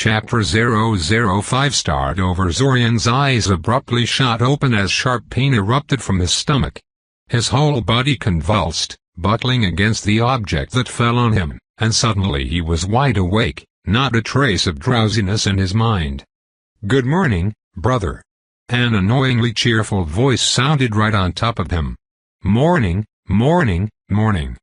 Chapter 005. Start over. Zorian's eyes abruptly shot open as sharp pain erupted from his stomach. His whole body convulsed, buckling against the object that fell on him, and suddenly he was wide awake, not a trace of drowsiness in his mind. "Good morning, brother." An annoyingly cheerful voice sounded right on top of him. "Morning, morning, morning."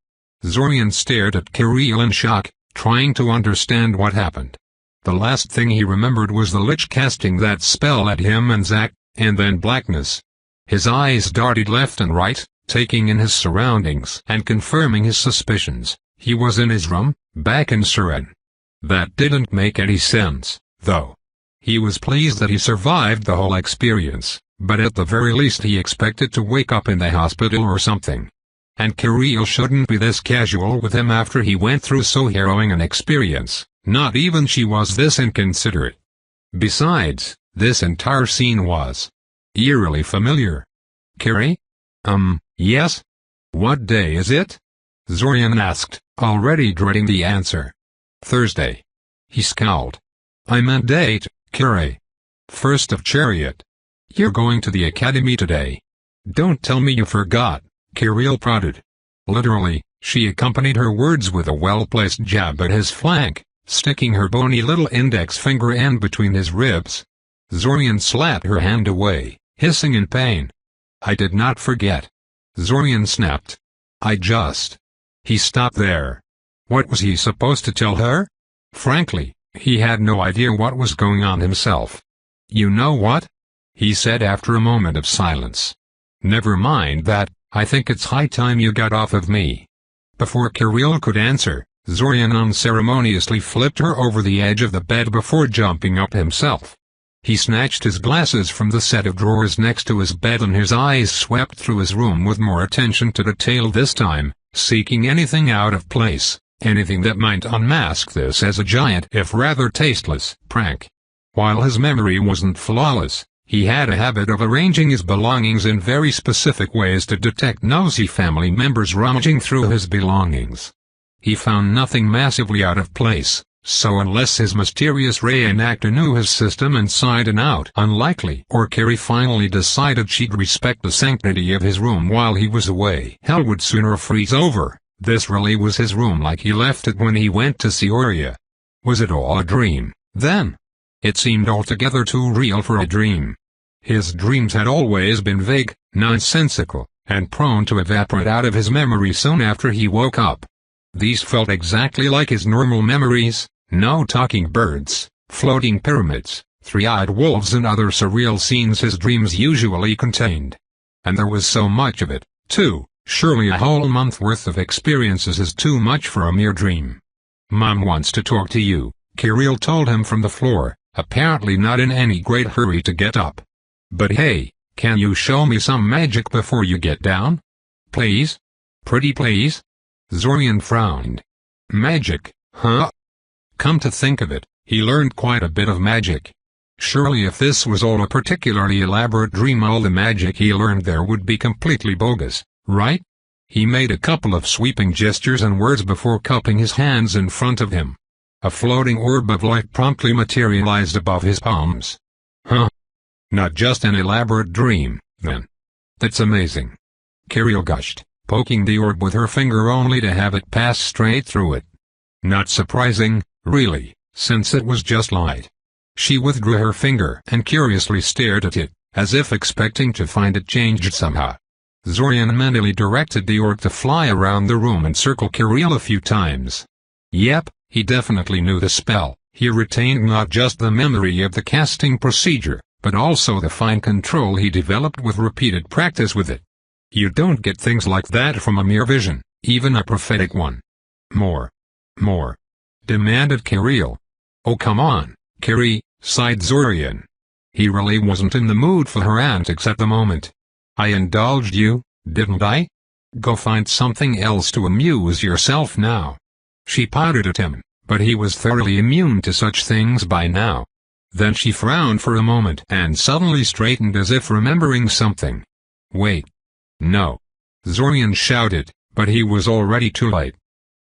Zorian stared at Kirill in shock, trying to understand what happened. The last thing he remembered was the Lich casting that spell at him and Zack, and then blackness. His eyes darted left and right, taking in his surroundings and confirming his suspicions. He was in his room, back in Suren. That didn't make any sense, though. He was pleased that he survived the whole experience, but at the very least he expected to wake up in the hospital or something. And Kirill shouldn't be this casual with him after he went through so harrowing an experience. Not even she was this inconsiderate. Besides, this entire scene was eerily familiar. "Kiri? Yes? What day is it?" Zorian asked, already dreading the answer. "Thursday." He scowled. "I meant date, Kiri. 1st of Chariot. You're going to the academy today. Don't tell me you forgot," Kirill prodded. Literally, she accompanied her words with a well-placed jab at his flank, sticking her bony little index finger end between his ribs. Zorian slapped her hand away, hissing in pain. "I did not forget." Zorian snapped. He stopped there. What was he supposed to tell her? Frankly, he had no idea what was going on himself. "You know what?" he said after a moment of silence. "Never mind that, I think it's high time you got off of me." Before Kirill could answer, Zorian unceremoniously flipped her over the edge of the bed before jumping up himself. He snatched his glasses from the set of drawers next to his bed and his eyes swept through his room with more attention to detail this time, seeking anything out of place, anything that might unmask this as a giant if rather tasteless prank. While his memory wasn't flawless, he had a habit of arranging his belongings in very specific ways to detect nosy family members rummaging through his belongings. He found nothing massively out of place, so unless his mysterious reenactor knew his system inside and out, unlikely. Or Kiri finally decided she'd respect the sanctity of his room while he was away. Hell would sooner freeze over. This really was his room like he left it when he went to Seoria. Was it all a dream, then? It seemed altogether too real for a dream. His dreams had always been vague, nonsensical, and prone to evaporate out of his memory soon after he woke up. These felt exactly like his normal memories: no talking birds, floating pyramids, three-eyed wolves and other surreal scenes his dreams usually contained. And there was so much of it, too. Surely a whole month worth of experiences is too much for a mere dream. "Mom wants to talk to you," Kirill told him from the floor, apparently not in any great hurry to get up. "But hey, can you show me some magic before you get down? Please? Pretty please?" Zorian frowned. "Magic, huh?" Come to think of it, he learned quite a bit of magic. Surely if this was all a particularly elaborate dream, all the magic he learned there would be completely bogus, right? He made a couple of sweeping gestures and words before cupping his hands in front of him. A floating orb of light promptly materialized above his palms. "Huh? Not just an elaborate dream, then? That's amazing," Kirill gushed, poking the orb with her finger only to have it pass straight through it. Not surprising, really, since it was just light. She withdrew her finger and curiously stared at it, as if expecting to find it changed somehow. Zorian mentally directed the orb to fly around the room and circle Kirill a few times. Yep, he definitely knew the spell. He retained not just the memory of the casting procedure, but also the fine control he developed with repeated practice with it. You don't get things like that from a mere vision, even a prophetic one. More, demanded Kirill. "Oh come on, Kiri," sighed Zorian. He really wasn't in the mood for her antics at the moment. "I indulged you, didn't I? Go find something else to amuse yourself now." She pouted at him, but he was thoroughly immune to such things by now. Then she frowned for a moment and suddenly straightened as if remembering something. "Wait. No!" Zorian shouted, but he was already too late.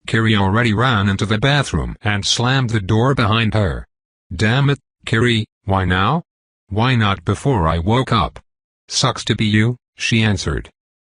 Kiri already ran into the bathroom and slammed the door behind her. Damn it, Kiri, why now? Why not before I woke up? Sucks to be you, she answered.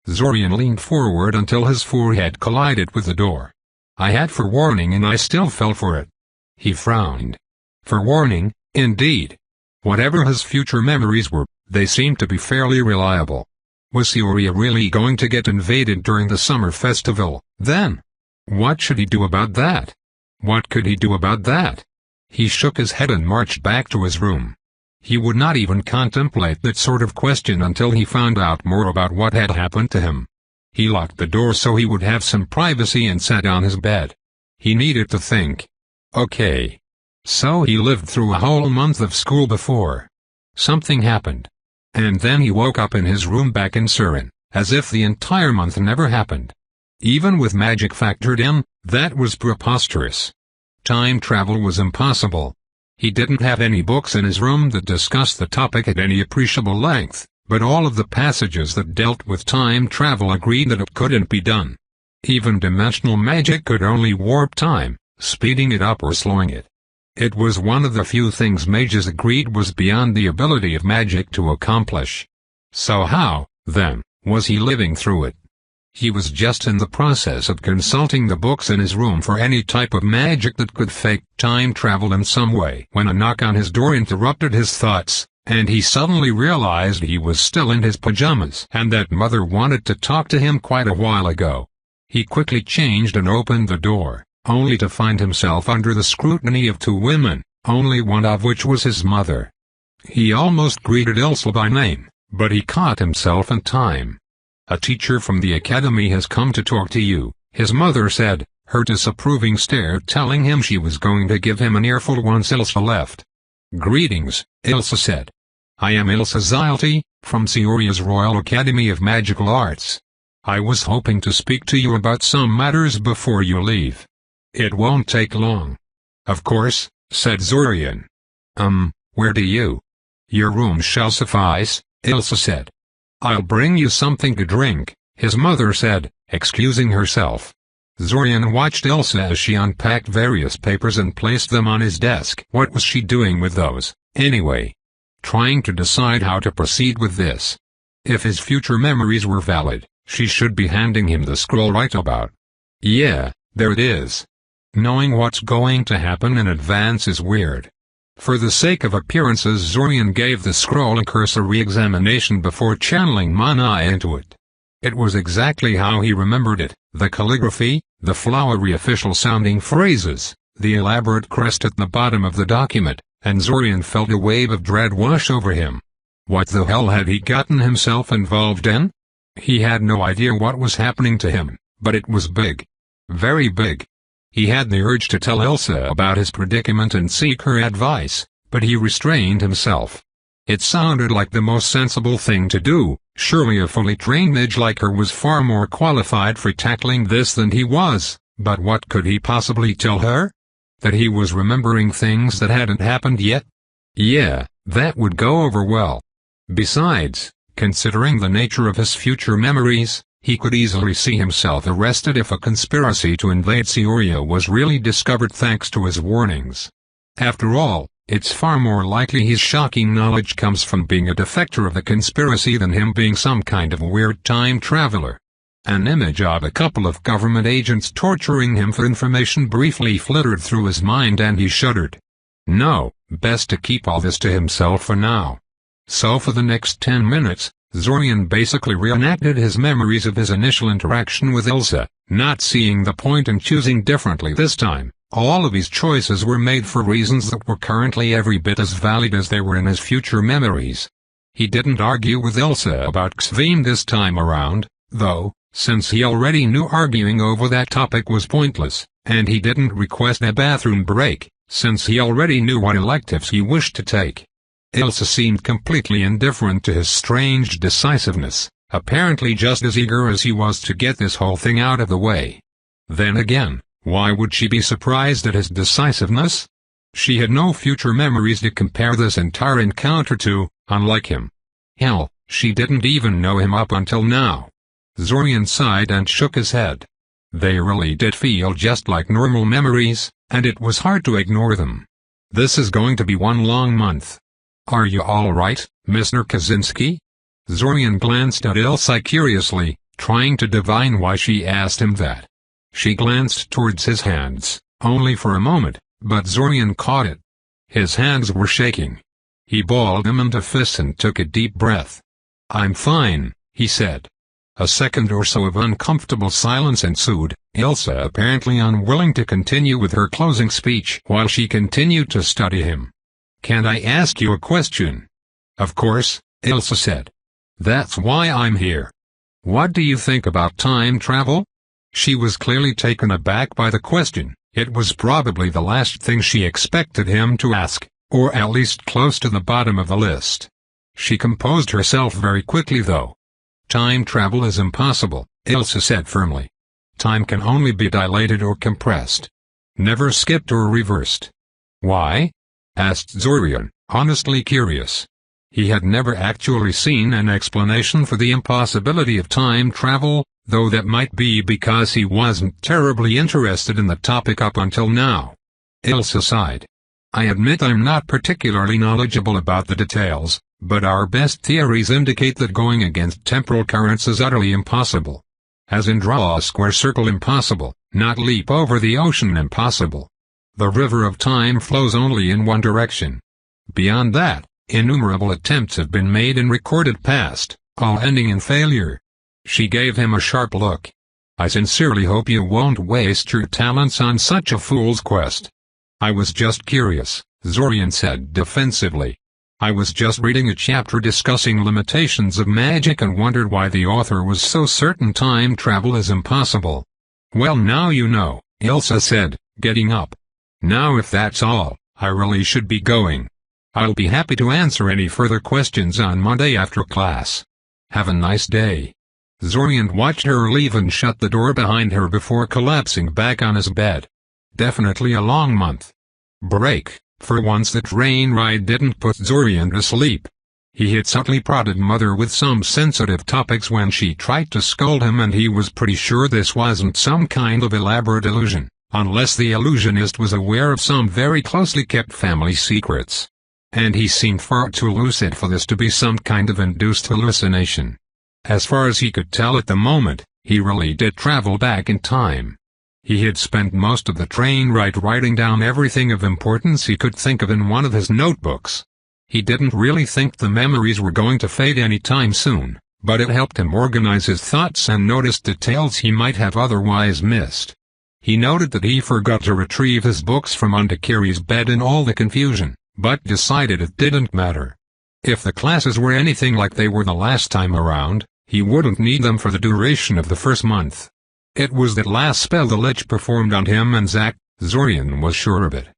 Zorian leaned forward until his forehead collided with the door. I had forewarning and I still fell for it. He frowned. Forewarning, indeed. Whatever his future memories were, they seemed to be fairly reliable. Was Sioria really going to get invaded during the summer festival, then? What should he do about that? What could he do about that? He shook his head and marched back to his room. He would not even contemplate that sort of question until he found out more about what had happened to him. He locked the door so he would have some privacy and sat on his bed. He needed to think. Okay. So he lived through a whole month of school before. Something happened. And then he woke up in his room back in Surin, as if the entire month never happened. Even with magic factored in, that was preposterous. Time travel was impossible. He didn't have any books in his room that discussed the topic at any appreciable length, but all of the passages that dealt with time travel agreed that it couldn't be done. Even dimensional magic could only warp time, speeding it up or slowing it. It was one of the few things mages agreed was beyond the ability of magic to accomplish. So how, then, was he living through it? He was just in the process of consulting the books in his room for any type of magic that could fake time travel in some way when a knock on his door interrupted his thoughts, and he suddenly realized he was still in his pajamas and that Mother wanted to talk to him quite a while ago. He quickly changed and opened the door, only to find himself under the scrutiny of two women, only one of which was his mother. He almost greeted Elsa by name, but he caught himself in time. "A teacher from the academy has come to talk to you," his mother said, her disapproving stare telling him she was going to give him an earful once Elsa left. "Greetings," Elsa said. "I am Elsa Zylti, from Sioria's Royal Academy of Magical Arts. I was hoping to speak to you about some matters before you leave. It won't take long." "Of course," said Zorian. Where do you?" "Your room shall suffice," Elsa said. "I'll bring you something to drink," his mother said, excusing herself. Zorian watched Elsa as she unpacked various papers and placed them on his desk. What was she doing with those, anyway? Trying to decide how to proceed with this. If his future memories were valid, she should be handing him the scroll right about. Yeah, there it is. Knowing what's going to happen in advance is weird. For the sake of appearances, Zorian gave the scroll a cursory examination before channeling mana into it. It was exactly how he remembered it, the calligraphy, the flowery official-sounding phrases, the elaborate crest at the bottom of the document, and Zorian felt a wave of dread wash over him. What the hell had he gotten himself involved in? He had no idea what was happening to him, but it was big. Very big. He had the urge to tell Elsa about his predicament and seek her advice, but he restrained himself. It sounded like the most sensible thing to do. Surely a fully trained mage like her was far more qualified for tackling this than he was, but what could he possibly tell her? That he was remembering things that hadn't happened yet? Yeah, that would go over well. Besides, considering the nature of his future memories, he could easily see himself arrested if a conspiracy to invade Sioria was really discovered thanks to his warnings. After all, it's far more likely his shocking knowledge comes from being a defector of the conspiracy than him being some kind of weird time traveler. An image of a couple of government agents torturing him for information briefly flittered through his mind and he shuddered. No, best to keep all this to himself for now. So for the next 10 minutes, Zorian basically reenacted his memories of his initial interaction with Elsa, not seeing the point in choosing differently this time. All of his choices were made for reasons that were currently every bit as valid as they were in his future memories. He didn't argue with Elsa about Xveen this time around, though, since he already knew arguing over that topic was pointless, and he didn't request a bathroom break, since he already knew what electives he wished to take. Elsa seemed completely indifferent to his strange decisiveness, apparently just as eager as he was to get this whole thing out of the way. Then again, why would she be surprised at his decisiveness? She had no future memories to compare this entire encounter to, unlike him. Hell, she didn't even know him up until now. Zorian sighed and shook his head. They really did feel just like normal memories, and it was hard to ignore them. This is going to be one long month. Are you all right, Mr. Kaczynski? Zorian glanced at Ilsa curiously, trying to divine why she asked him that. She glanced towards his hands, only for a moment, but Zorian caught it. His hands were shaking. He balled them into fists and took a deep breath. "I'm fine," he said. A second or so of uncomfortable silence ensued, Ilsa apparently unwilling to continue with her closing speech while she continued to study him. "Can I ask you a question?" "Of course," Ilsa said. "That's why I'm here. What do you think about time travel?" She was clearly taken aback by the question. It was probably the last thing she expected him to ask, or at least close to the bottom of the list. She composed herself very quickly though. "Time travel is impossible," Ilsa said firmly. "Time can only be dilated or compressed. Never skipped or reversed." "Why?" asked Zorian, honestly curious. He had never actually seen an explanation for the impossibility of time travel, though that might be because he wasn't terribly interested in the topic up until now. Ilsa sighed. "I admit I'm not particularly knowledgeable about the details, but our best theories indicate that going against temporal currents is utterly impossible. As in draw a square circle impossible, not leap over the ocean impossible. The river of time flows only in one direction. Beyond that, innumerable attempts have been made in recorded past, all ending in failure." She gave him a sharp look. "I sincerely hope you won't waste your talents on such a fool's quest." "I was just curious," Zorian said defensively. "I was just reading a chapter discussing limitations of magic and wondered why the author was so certain time travel is impossible." "Well, now you know," Ilsa said, getting up. "Now if that's all, I really should be going. I'll be happy to answer any further questions on Monday after class. Have a nice day." Zorian watched her leave and shut the door behind her before collapsing back on his bed. Definitely a long month. Break. For once the train ride didn't put Zorian to sleep. He had subtly prodded Mother with some sensitive topics when she tried to scold him, and he was pretty sure this wasn't some kind of elaborate illusion, unless the illusionist was aware of some very closely kept family secrets. And he seemed far too lucid for this to be some kind of induced hallucination. As far as he could tell at the moment, he really did travel back in time. He had spent most of the train ride writing down everything of importance he could think of in one of his notebooks. He didn't really think the memories were going to fade any time soon, but it helped him organize his thoughts and notice details he might have otherwise missed. He noted that he forgot to retrieve his books from under Kiri's bed in all the confusion, but decided it didn't matter. If the classes were anything like they were the last time around, he wouldn't need them for the duration of the first month. It was that last spell the Lich performed on him and Zack, Zorian was sure of it.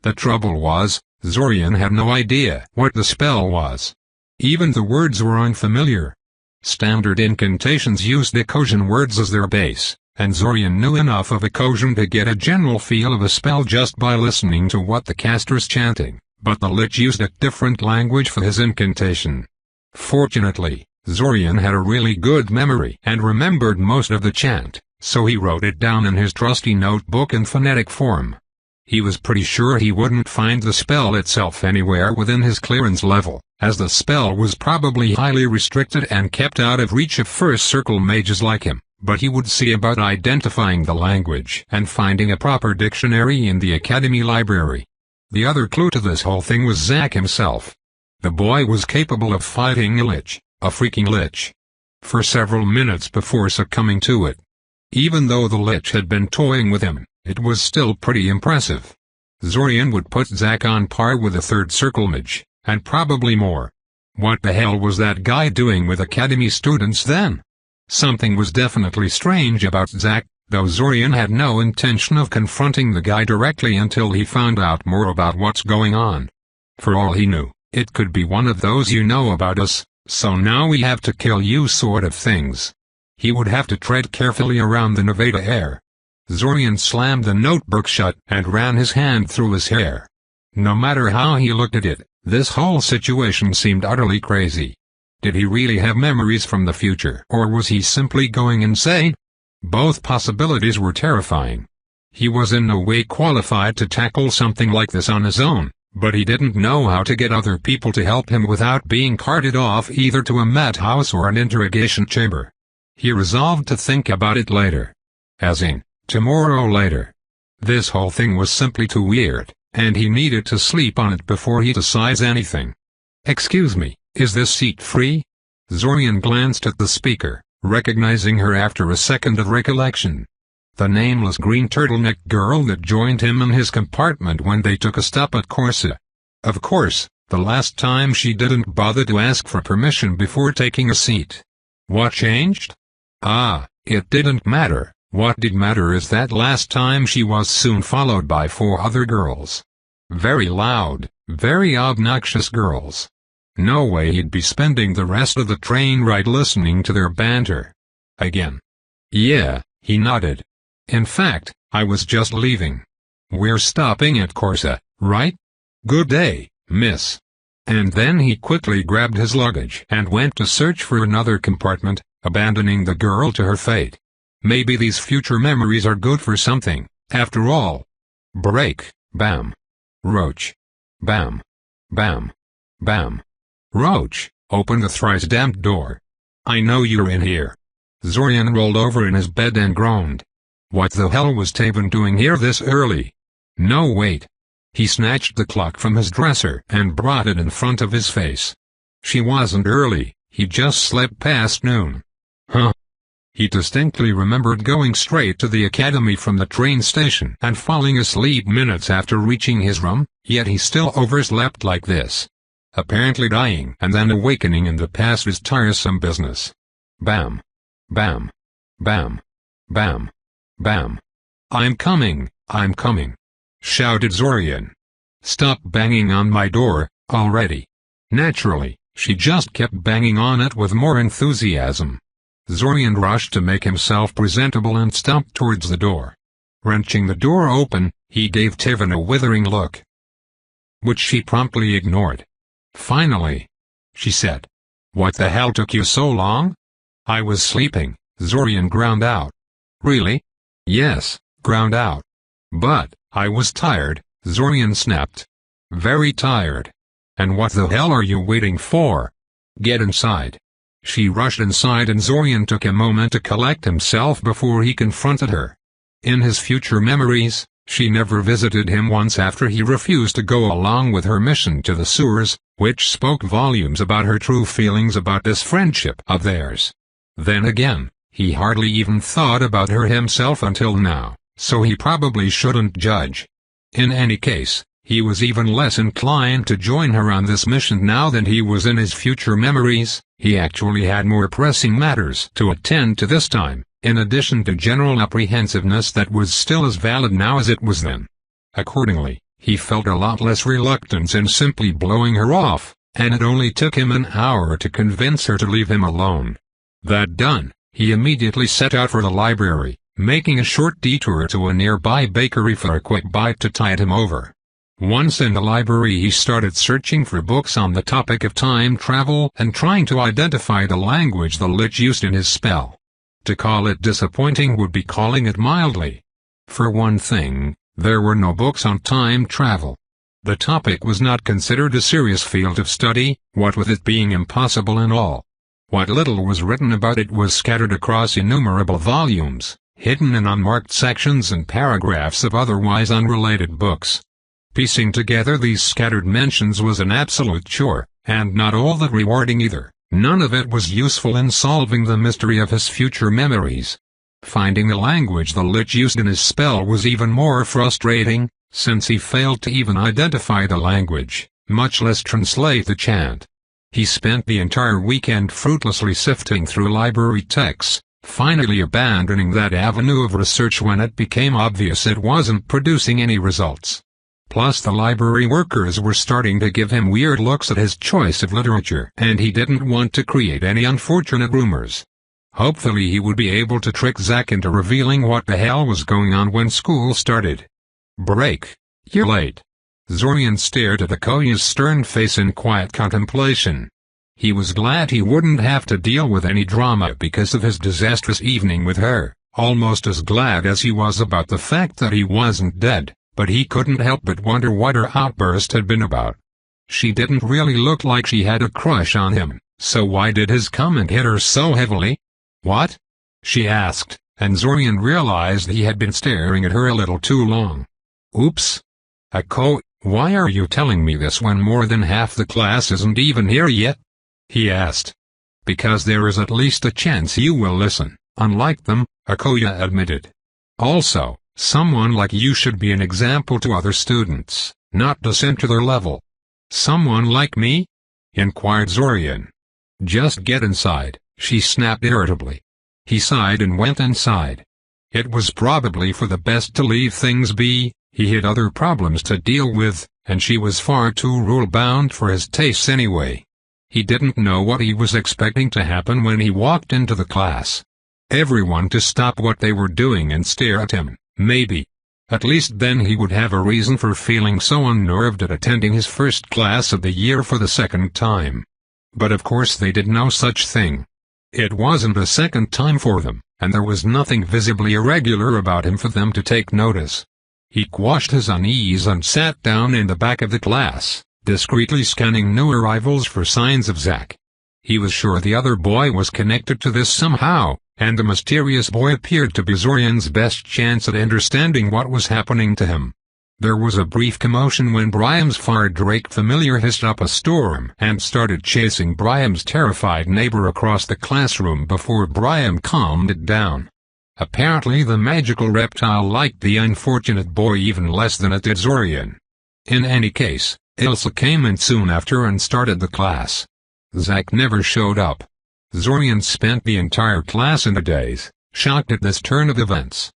The trouble was, Zorian had no idea what the spell was. Even the words were unfamiliar. Standard incantations used Ecosian words as their base, and Zorian knew enough of Ecosian to get a general feel of a spell just by listening to what the caster's chanting, but the Lich used a different language for his incantation. Fortunately, Zorian had a really good memory and remembered most of the chant, so he wrote it down in his trusty notebook in phonetic form. He was pretty sure he wouldn't find the spell itself anywhere within his clearance level, as the spell was probably highly restricted and kept out of reach of first circle mages like him, but he would see about identifying the language and finding a proper dictionary in the academy library. The other clue to this whole thing was Zack himself. The boy was capable of fighting a Lich, a freaking Lich, for several minutes before succumbing to it. Even though the Lich had been toying with him, it was still pretty impressive. Zorian would put Zack on par with a third circle mage, and probably more. What the hell was that guy doing with academy students then? Something was definitely strange about Zack, though Zorian had no intention of confronting the guy directly until he found out more about what's going on. For all he knew, it could be one of those "you know about us, so now we have to kill you" sort of things. He would have to tread carefully around the Nevada air. Zorian slammed the notebook shut and ran his hand through his hair. No matter how he looked at it, this whole situation seemed utterly crazy. Did he really have memories from the future, or was he simply going insane? Both possibilities were terrifying. He was in no way qualified to tackle something like this on his own, but he didn't know how to get other people to help him without being carted off either to a madhouse or an interrogation chamber. He resolved to think about it later. As in, tomorrow later. This whole thing was simply too weird, and he needed to sleep on it before he decides anything. "Excuse me, is this seat free?" Zorian glanced at the speaker, recognizing her after a second of recollection. The nameless green turtleneck girl that joined him in his compartment when they took a stop at Corsa. Of course, the last time she didn't bother to ask for permission before taking a seat. What changed? It didn't matter. What did matter is that last time she was soon followed by 4 other girls. Very loud, very obnoxious girls. No way he'd be spending the rest of the train ride listening to their banter. Again. Yeah, he nodded. In fact, I was just leaving. We're stopping at Corsa, right? Good day, miss. And then he quickly grabbed his luggage and went to search for another compartment, abandoning the girl to her fate. Maybe these future memories are good for something, after all. Break, bam. Roach. Bam. Bam. Bam. Roach, open the thrice-damned door. I know you're in here. Zorian rolled over in his bed and groaned. What the hell was Taven doing here this early? No, wait. He snatched the clock from his dresser and brought it in front of his face. She wasn't early, he just slept past noon. Huh? He distinctly remembered going straight to the academy from the train station and falling asleep minutes after reaching his room, yet he still overslept like this. Apparently dying and then awakening in the past is tiresome business. Bam. Bam. Bam. Bam. Bam. I'm coming, shouted Zorian. Stop banging on my door, already. Naturally, she just kept banging on it with more enthusiasm. Zorian rushed to make himself presentable and stumped towards the door. Wrenching the door open, he gave Taven a withering look, which she promptly ignored. Finally, she said. What the hell took you so long? I was sleeping, Zorian ground out. Really? Yes, ground out. But, I was tired, Zorian snapped. Very tired. And what the hell are you waiting for? Get inside. She rushed inside and Zorian took a moment to collect himself before he confronted her. In his future memories, she never visited him once after he refused to go along with her mission to the sewers, which spoke volumes about her true feelings about this friendship of theirs. Then again, he hardly even thought about her himself until now, so he probably shouldn't judge. In any case, he was even less inclined to join her on this mission now than he was in his future memories. He actually had more pressing matters to attend to this time, in addition to general apprehensiveness that was still as valid now as it was then. Accordingly, he felt a lot less reluctance in simply blowing her off, and it only took him an hour to convince her to leave him alone. That done, he immediately set out for the library, making a short detour to a nearby bakery for a quick bite to tide him over. Once in the library he started searching for books on the topic of time travel and trying to identify the language the Lich used in his spell. To call it disappointing would be calling it mildly. For one thing, there were no books on time travel. The topic was not considered a serious field of study, what with it being impossible and all. What little was written about it was scattered across innumerable volumes, hidden in unmarked sections and paragraphs of otherwise unrelated books. Piecing together these scattered mentions was an absolute chore, and not all that rewarding either. None of it was useful in solving the mystery of his future memories. Finding the language the Lich used in his spell was even more frustrating, since he failed to even identify the language, much less translate the chant. He spent the entire weekend fruitlessly sifting through library texts, finally abandoning that avenue of research when it became obvious it wasn't producing any results. Plus the library workers were starting to give him weird looks at his choice of literature, and he didn't want to create any unfortunate rumors. Hopefully he would be able to trick Zack into revealing what the hell was going on when school started. Break. You're late. Zorian stared at Akoya's stern face in quiet contemplation. He was glad he wouldn't have to deal with any drama because of his disastrous evening with her, almost as glad as he was about the fact that he wasn't dead. but he couldn't help but wonder what her outburst had been about. She didn't really look like she had a crush on him, so why did his comment hit her so heavily? "What?" she asked, and Zorian realized he had been staring at her a little too long. "Oops. Ako, why are you telling me this when more than half the class isn't even here yet?" he asked. "Because there is at least a chance you will listen, unlike them," Akoya admitted. "Also, someone like you should be an example to other students, not descend to their level." "Someone like me?" inquired Zorian. "Just get inside," she snapped irritably. He sighed and went inside. It was probably for the best to leave things be. He had other problems to deal with, and she was far too rule-bound for his tastes anyway. He didn't know what he was expecting to happen when he walked into the class. Everyone to stop what they were doing and stare at him, maybe. At least then he would have a reason for feeling so unnerved at attending his first class of the year for the second time. But of course they did no such thing. It wasn't a second time for them, and there was nothing visibly irregular about him for them to take notice. He quashed his unease and sat down in the back of the class, discreetly scanning new arrivals for signs of Zack. He was sure the other boy was connected to this somehow, and the mysterious boy appeared to be Zorian's best chance at understanding what was happening to him. There was a brief commotion when Briam's fire drake familiar hissed up a storm and started chasing Briam's terrified neighbor across the classroom before Briam calmed it down. Apparently the magical reptile liked the unfortunate boy even less than it did Zorian. In any case, Ilsa came in soon after and started the class. Zack never showed up. Zorian spent the entire class in a daze, shocked at this turn of events.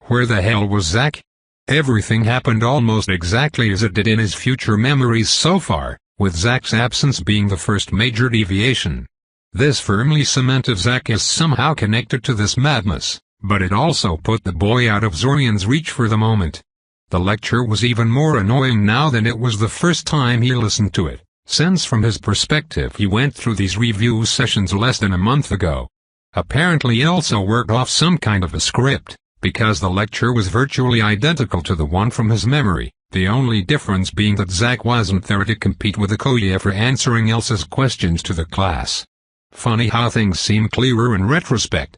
Where the hell was Zack? Everything happened almost exactly as it did in his future memories so far, with Zack's absence being the first major deviation. This firmly cemented Zack as somehow connected to this madness, but it also put the boy out of Zorian's reach for the moment. The lecture was even more annoying now than it was the first time he listened to it, since from his perspective he went through these review sessions less than a month ago. Apparently Ilsa worked off some kind of a script, because the lecture was virtually identical to the one from his memory, the only difference being that Zack wasn't there to compete with Akoya for answering Ilsa's questions to the class. Funny how things seem clearer in retrospect.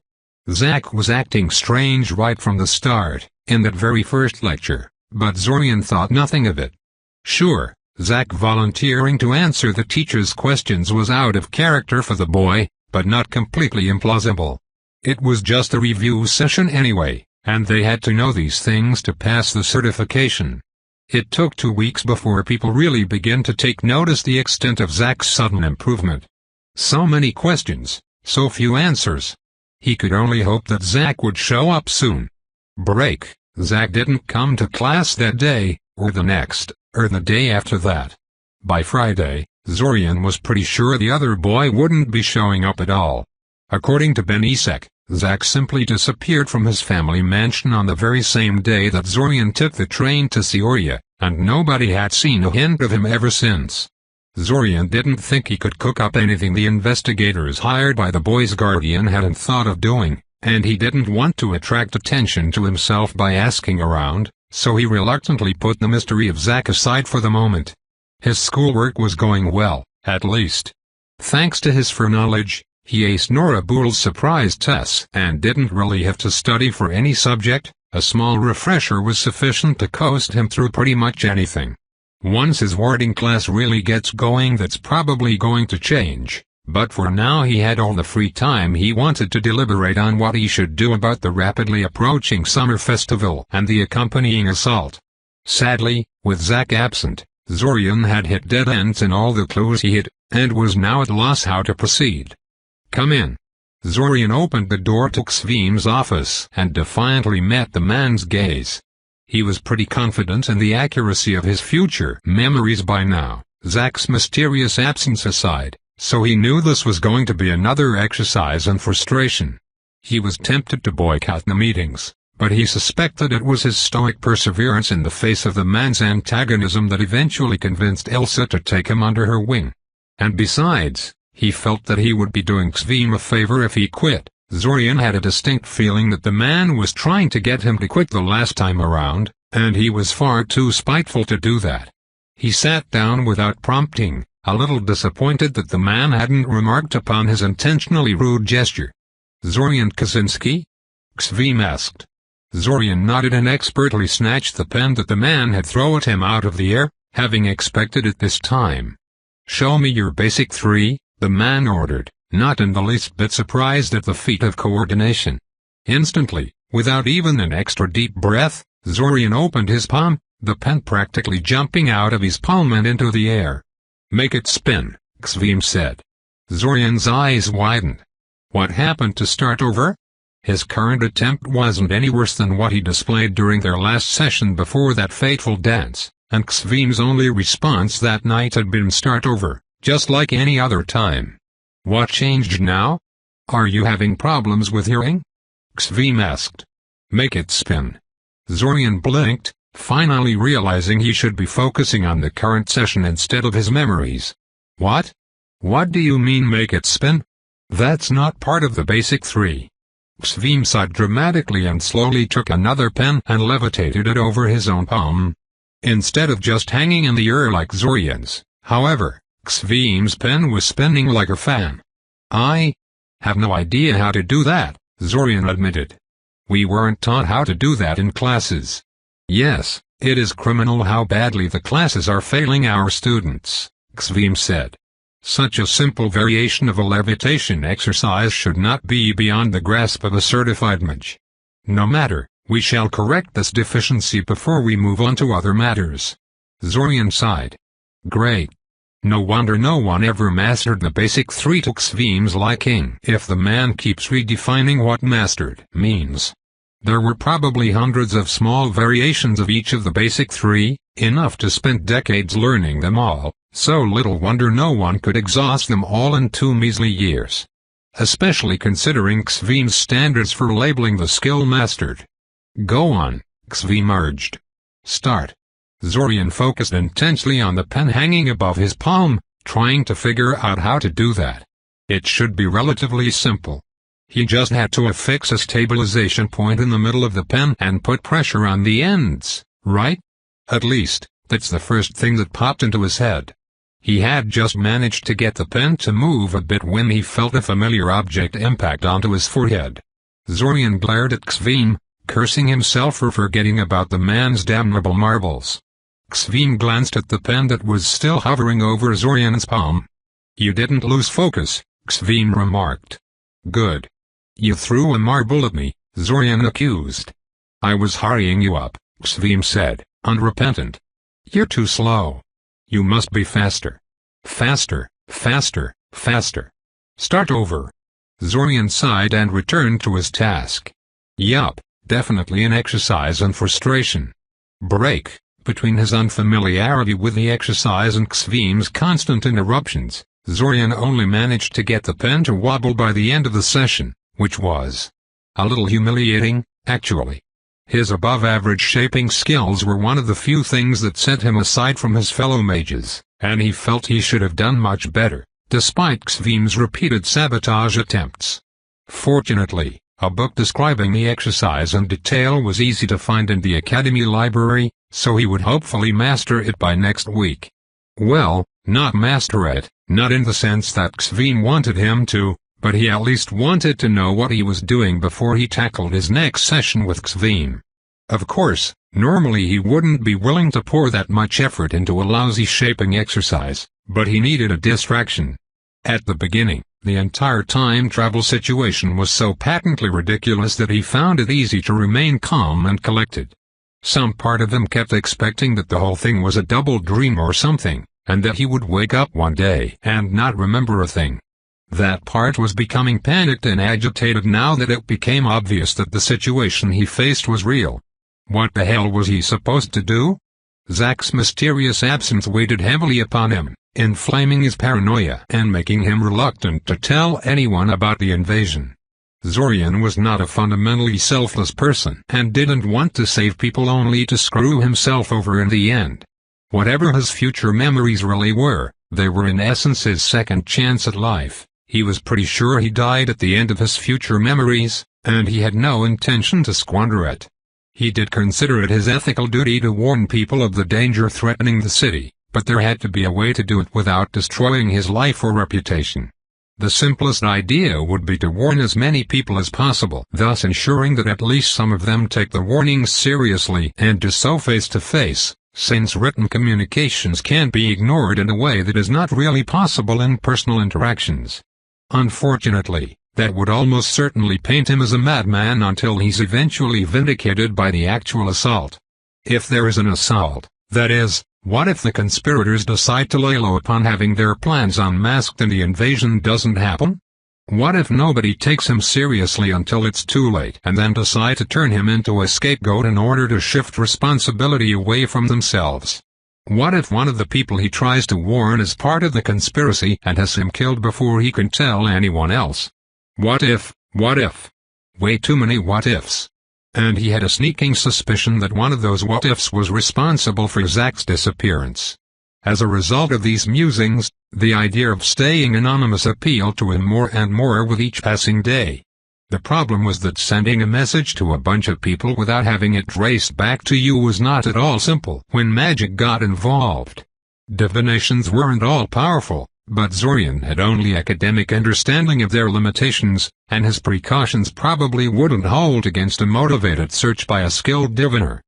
Zack was acting strange right from the start, in that very first lecture, but Zorian thought nothing of it. Sure, Zack volunteering to answer the teacher's questions was out of character for the boy, but not completely implausible. It was just a review session anyway, and they had to know these things to pass the certification. It took 2 weeks before people really began to take notice the extent of Zack's sudden improvement. So many questions, so few answers. He could only hope that Zack would show up soon. Break. Zack didn't come to class that day, or the next, or the day after that. By Friday, Zorian was pretty sure the other boy wouldn't be showing up at all. According to Benisek, Zack simply disappeared from his family mansion on the very same day that Zorian took the train to Seoria, and nobody had seen a hint of him ever since. Zorian didn't think he could cook up anything the investigators hired by the boy's guardian hadn't thought of doing, and he didn't want to attract attention to himself by asking around, so he reluctantly put the mystery of Zack aside for the moment. His schoolwork was going well, at least. Thanks to his foreknowledge, he aced Nora Boole's surprise tests and didn't really have to study for any subject. A small refresher was sufficient to coast him through pretty much anything. Once his warding class really gets going, that's probably going to change, but for now he had all the free time he wanted to deliberate on what he should do about the rapidly approaching summer festival and the accompanying assault. Sadly, with Zack absent, Zorian had hit dead ends in all the clues he had, and was now at loss how to proceed. "Come in." Zorian opened the door to Xvim's office and defiantly met the man's gaze. He was pretty confident in the accuracy of his future memories by now, Zack's mysterious absence aside, so he knew this was going to be another exercise in frustration. He was tempted to boycott the meetings, but he suspected it was his stoic perseverance in the face of the man's antagonism that eventually convinced Ilsa to take him under her wing. And besides, he felt that he would be doing Xvim a favor if he quit. Zorian had a distinct feeling that the man was trying to get him to quit the last time around, and he was far too spiteful to do that. He sat down without prompting, a little disappointed that the man hadn't remarked upon his intentionally rude gesture. "Zorian Kaczynski?" Xvim asked. Zorian nodded and expertly snatched the pen that the man had thrown at him out of the air, having expected it this time. "Show me your basic 3, the man ordered, not in the least bit surprised at the feat of coordination. Instantly, without even an extra deep breath, Zorian opened his palm, the pen practically jumping out of his palm and into the air. "Make it spin," Xvim said. Zorian's eyes widened. What happened to start over? His current attempt wasn't any worse than what he displayed during their last session before that fateful dance, and Xvim's only response that night had been start over, just like any other time. "What changed now? Are you having problems with hearing?" Xvim asked. "Make it spin." Zorian blinked, finally realizing he should be focusing on the current session instead of his memories. "What? What do you mean make it spin? That's not part of the basic 3. Xvim sighed dramatically and slowly took another pen and levitated it over his own palm. Instead of just hanging in the air like Zorian's, however, Xvim's pen was spinning like a fan. "I have no idea how to do that," Zorian admitted. "We weren't taught how to do that in classes." "Yes, it is criminal how badly the classes are failing our students," Xvim said. "Such a simple variation of a levitation exercise should not be beyond the grasp of a certified mage. No matter, we shall correct this deficiency before we move on to other matters." Zorian sighed. "Great. No wonder no one ever mastered the basic 3 to Xvim's liking if the man keeps redefining what mastered means. There were probably hundreds of small variations of each of the basic 3, enough to spend decades learning them all, so little wonder no one could exhaust them all in 2 measly years. Especially considering Xvim's standards for labeling the skill mastered. "Go on," Xvim urged. "Start." Zorian focused intensely on the pen hanging above his palm, trying to figure out how to do that. It should be relatively simple. He just had to affix a stabilization point in the middle of the pen and put pressure on the ends, right? At least, that's the first thing that popped into his head. He had just managed to get the pen to move a bit when he felt a familiar object impact onto his forehead. Zorian glared at Xvim, cursing himself for forgetting about the man's damnable marbles. Xvim glanced at the pen that was still hovering over Zorian's palm. "You didn't lose focus," Xvim remarked. "Good. You threw a marble at me," Zorian accused. "I was hurrying you up," Xvim said, unrepentant. "You're too slow. You must be faster. Faster, faster, faster. Start over." Zorian sighed and returned to his task. Yup, definitely an exercise in frustration. Break, between his unfamiliarity with the exercise and Xvim's constant interruptions, Zorian only managed to get the pen to wobble by the end of the session, which was a little humiliating, actually. His above-average shaping skills were one of the few things that set him aside from his fellow mages, and he felt he should have done much better, despite Xvim's repeated sabotage attempts. Fortunately, a book describing the exercise in detail was easy to find in the Academy library, so he would hopefully master it by next week. Well, not master it, not in the sense that Xvim wanted him to, but he at least wanted to know what he was doing before he tackled his next session with Xvim. Of course, normally he wouldn't be willing to pour that much effort into a lousy shaping exercise, but he needed a distraction. At the beginning, the entire time travel situation was so patently ridiculous that he found it easy to remain calm and collected. Some part of him kept expecting that the whole thing was a double dream or something, and that he would wake up one day and not remember a thing. That part was becoming panicked and agitated now that it became obvious that the situation he faced was real. What the hell was he supposed to do? Zack's mysterious absence weighed heavily upon him, inflaming his paranoia and making him reluctant to tell anyone about the invasion. Zorian was not a fundamentally selfless person and didn't want to save people only to screw himself over in the end. Whatever his future memories really were, they were in essence his second chance at life. He was pretty sure he died at the end of his future memories, and he had no intention to squander it. He did consider it his ethical duty to warn people of the danger threatening the city, but there had to be a way to do it without destroying his life or reputation. The simplest idea would be to warn as many people as possible, thus ensuring that at least some of them take the warnings seriously and do so face to face, since written communications can't be ignored in a way that is not really possible in personal interactions. Unfortunately, that would almost certainly paint him as a madman until he's eventually vindicated by the actual assault. If there is an assault, that is, what if the conspirators decide to lay low upon having their plans unmasked and the invasion doesn't happen? What if nobody takes him seriously until it's too late and then decide to turn him into a scapegoat in order to shift responsibility away from themselves? What if one of the people he tries to warn is part of the conspiracy and has him killed before he can tell anyone else? What if? Way too many what-ifs. And he had a sneaking suspicion that one of those what-ifs was responsible for Zach's disappearance. As a result of these musings, the idea of staying anonymous appealed to him more and more with each passing day. The problem was that sending a message to a bunch of people without having it traced back to you was not at all simple when magic got involved. Divinations weren't all-powerful, but Zorian had only academic understanding of their limitations, and his precautions probably wouldn't hold against a motivated search by a skilled diviner.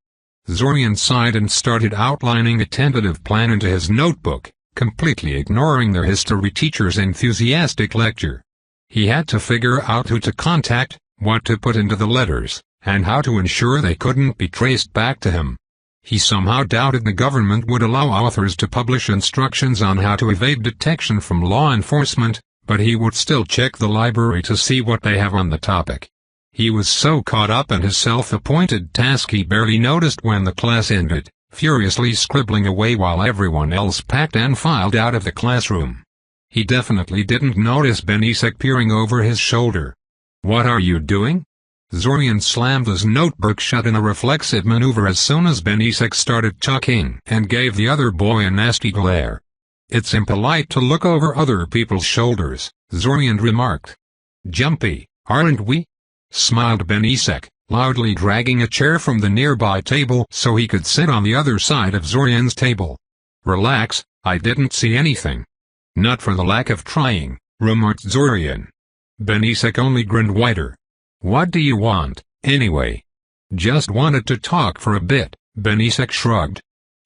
Zorian sighed and started outlining a tentative plan into his notebook, completely ignoring their history teacher's enthusiastic lecture. He had to figure out who to contact, what to put into the letters, and how to ensure they couldn't be traced back to him. He somehow doubted the government would allow authors to publish instructions on how to evade detection from law enforcement, but he would still check the library to see what they have on the topic. He was so caught up in his self-appointed task he barely noticed when the class ended, furiously scribbling away while everyone else packed and filed out of the classroom. He definitely didn't notice Benisek peering over his shoulder. "What are you doing?" Zorian slammed his notebook shut in a reflexive maneuver as soon as Benisek started talking and gave the other boy a nasty glare. "It's impolite to look over other people's shoulders," Zorian remarked. "Jumpy, aren't we?" smiled Benisek, loudly dragging a chair from the nearby table so he could sit on the other side of Zorian's table. "Relax, I didn't see anything." "Not for the lack of trying," remarked Zorian. Benisek only grinned wider. "What do you want, anyway?" "Just wanted to talk for a bit," Benisek shrugged.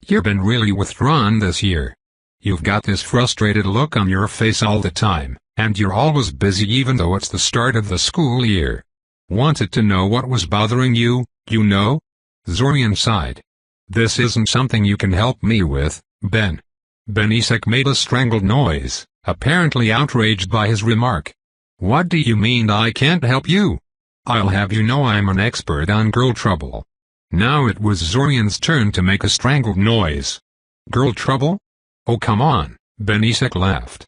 "You've been really withdrawn this year. You've got this frustrated look on your face all the time, and you're always busy even though it's the start of the school year. Wanted to know what was bothering you, you know?" Zorian sighed. "This isn't something you can help me with, Ben." Benisek made a strangled noise, apparently outraged by his remark. "What do you mean I can't help you? I'll have you know I'm an expert on girl trouble." Now it was Zorian's turn to make a strangled noise. "Girl trouble? Oh come on," Benisek laughed.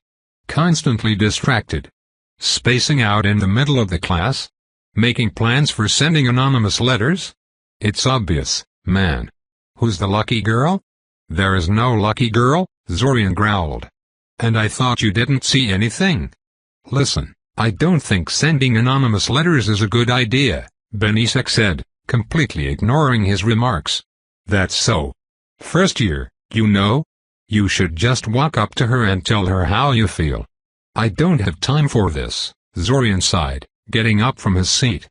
"Constantly distracted. Spacing out in the middle of the class? Making plans for sending anonymous letters? It's obvious, man. Who's the lucky girl?" "There is no lucky girl," Zorian growled. "And I thought you didn't see anything." "Listen, I don't think sending anonymous letters is a good idea," Benisek said, completely ignoring his remarks. "That's so. First year, you know? You should just walk up to her and tell her how you feel." "I don't have time for this," Zorian sighed, getting up from his seat.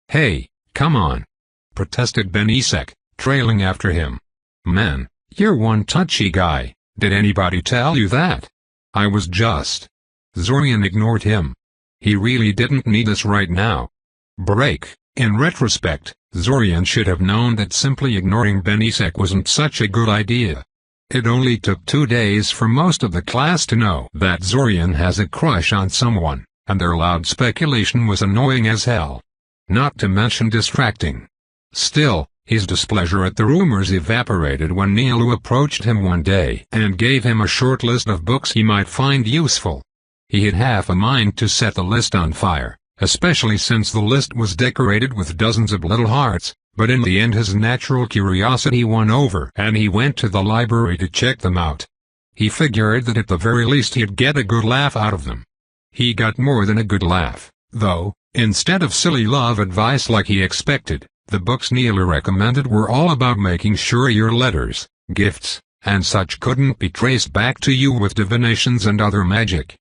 "Hey, come on," protested Benisek, trailing after him. "Man, you're one touchy guy. Did anybody tell you that?" "I was just..." Zorian ignored him. He really didn't need this right now. Break. In retrospect, Zorian should have known that simply ignoring Benisek wasn't such a good idea. It only took 2 days for most of the class to know that Zorian has a crush on someone, and their loud speculation was annoying as hell. Not to mention distracting. Still, his displeasure at the rumors evaporated when Nilu approached him one day and gave him a short list of books he might find useful. He had half a mind to set the list on fire, especially since the list was decorated with dozens of little hearts, but in the end his natural curiosity won over and he went to the library to check them out. He figured that at the very least he'd get a good laugh out of them. He got more than a good laugh, though. Instead of silly love advice like he expected, The books Neela recommended were all about making sure your letters, gifts, and such couldn't be traced back to you with divinations and other magic.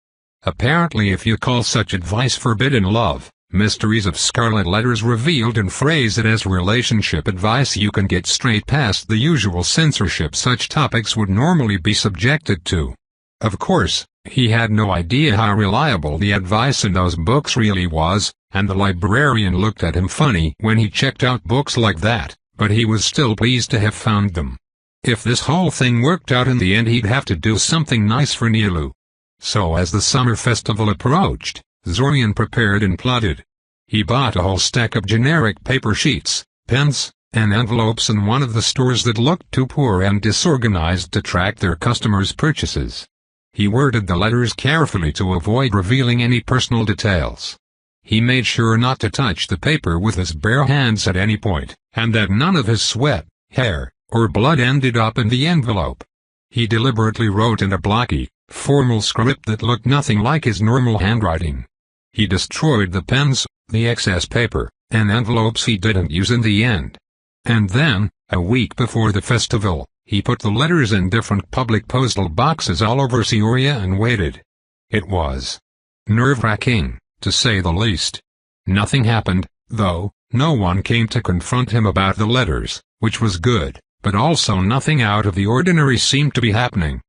Apparently, if you call such advice forbidden love, mysteries of scarlet letters revealed and phrase it as relationship advice, you can get straight past the usual censorship such topics would normally be subjected to. Of course, he had no idea how reliable the advice in those books really was, and the librarian looked at him funny when he checked out books like that, but he was still pleased to have found them. If this whole thing worked out in the end, he'd have to do something nice for Neelu. So as the summer festival approached, Zorian prepared and plotted. He bought a whole stack of generic paper sheets, pens, and envelopes in one of the stores that looked too poor and disorganized to track their customers' purchases. He worded the letters carefully to avoid revealing any personal details. He made sure not to touch the paper with his bare hands at any point, and that none of his sweat, hair, or blood ended up in the envelope. He deliberately wrote in a blocky, formal script that looked nothing like his normal handwriting. He destroyed the pens, the excess paper, and envelopes he didn't use in the end. And then, a week before the festival, he put the letters in different public postal boxes all over Seoria and waited. It was nerve-wracking, to say the least. Nothing happened, though. No one came to confront him about the letters, which was good, but also nothing out of the ordinary seemed to be happening.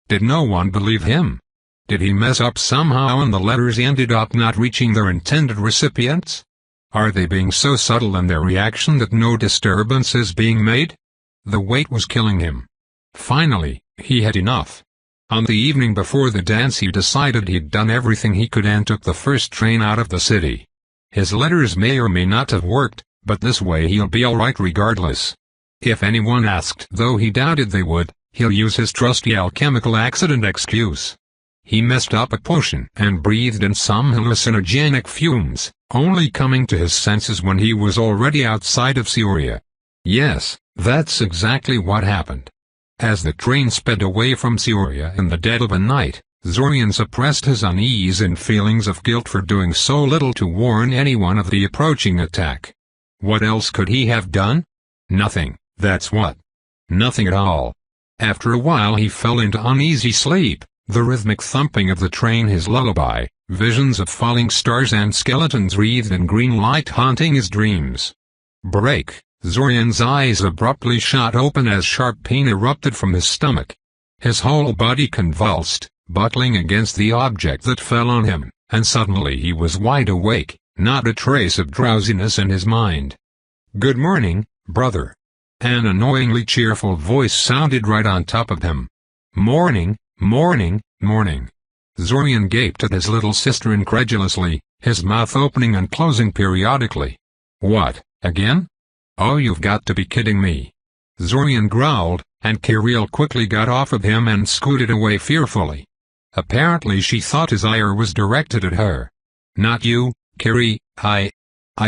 Did no one believe him? Did he mess up somehow and the letters ended up not reaching their intended recipients? Are they being so subtle in their reaction that no disturbance is being made? The wait was killing him. Finally, he had enough. On the evening before the dance, he decided he'd done everything he could and took the first train out of the city. His letters may or may not have worked, but this way he'll be alright regardless. If anyone asked, though he doubted they would, he'll use his trusty alchemical accident excuse. He messed up a potion and breathed in some hallucinogenic fumes, only coming to his senses when he was already outside of Seoria. Yes, that's exactly what happened. As the train sped away from Seoria in the dead of the night, Zorian suppressed his unease and feelings of guilt for doing so little to warn anyone of the approaching attack. What else could he have done? Nothing, that's what. Nothing at all. After a while he fell into uneasy sleep, the rhythmic thumping of the train his lullaby, visions of falling stars and skeletons wreathed in green light haunting his dreams. Break! Zorian's eyes abruptly shot open as sharp pain erupted from his stomach. His whole body convulsed, buckling against the object that fell on him, and suddenly he was wide awake, not a trace of drowsiness in his mind. "Good morning, brother." An annoyingly cheerful voice sounded right on top of him. "Morning, morning, morning." Zorian gaped at his little sister incredulously, his mouth opening and closing periodically. "What, again? Oh, you've got to be kidding me." Zorian growled, and Kirill quickly got off of him and scooted away fearfully. Apparently she thought his ire was directed at her. "Not you, Kiri, I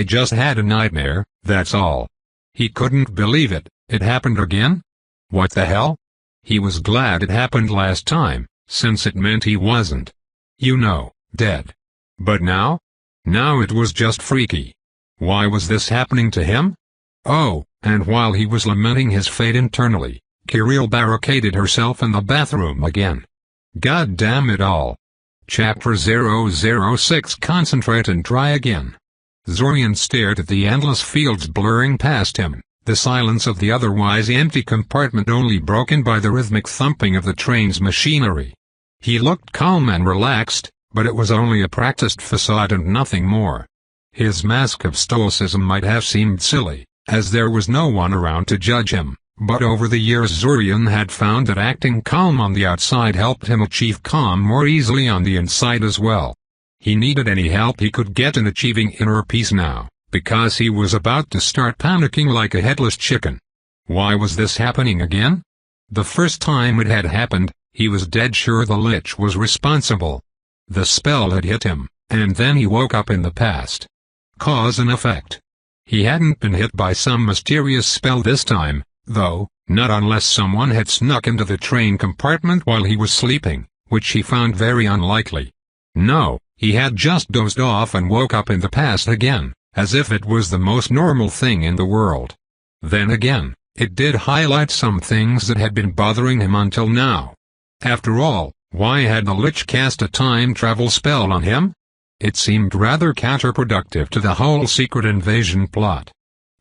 just had a nightmare, that's all." He couldn't believe it. It happened again? What the hell? He was glad it happened last time, since it meant he wasn't, dead. But now? Now it was just freaky. Why was this happening to him? Oh, and while he was lamenting his fate internally, Kirill barricaded herself in the bathroom again. God damn it all. Chapter 006 Concentrate and Try Again. Zorian stared at the endless fields blurring past him, the silence of the otherwise empty compartment only broken by the rhythmic thumping of the train's machinery. He looked calm and relaxed, but it was only a practiced facade and nothing more. His mask of stoicism might have seemed silly, as there was no one around to judge him, but over the years Zorian had found that acting calm on the outside helped him achieve calm more easily on the inside as well. He needed any help he could get in achieving inner peace now, because he was about to start panicking like a headless chicken. Why was this happening again? The first time it had happened, he was dead sure the Lich was responsible. The spell had hit him, and then he woke up in the past. Cause and effect. He hadn't been hit by some mysterious spell this time, though, not unless someone had snuck into the train compartment while he was sleeping, which he found very unlikely. No, he had just dozed off and woke up in the past again, as if it was the most normal thing in the world. Then again, it did highlight some things that had been bothering him until now. After all, why had the Lich cast a time travel spell on him? It seemed rather counterproductive to the whole secret invasion plot.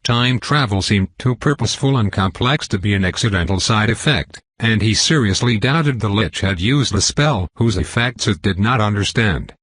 Time travel seemed too purposeful and complex to be an accidental side effect, and he seriously doubted the Lich had used a spell whose effects it did not understand.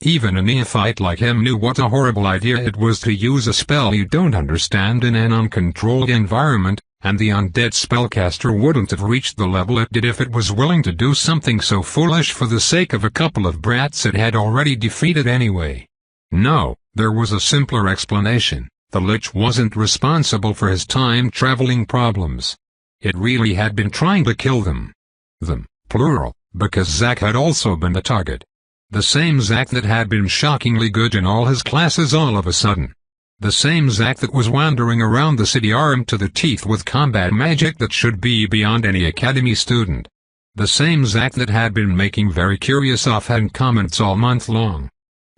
Even a neophyte like him knew what a horrible idea it was to use a spell you don't understand in an uncontrolled environment, and the undead spellcaster wouldn't have reached the level it did if it was willing to do something so foolish for the sake of a couple of brats it had already defeated anyway. No, there was a simpler explanation. The Lich wasn't responsible for his time-traveling problems. It really had been trying to kill them. Them, plural, because Zack had also been the target. The same Zack that had been shockingly good in all his classes all of a sudden. The same Zack that was wandering around the city armed to the teeth with combat magic that should be beyond any academy student. The same Zack that had been making very curious offhand comments all month long.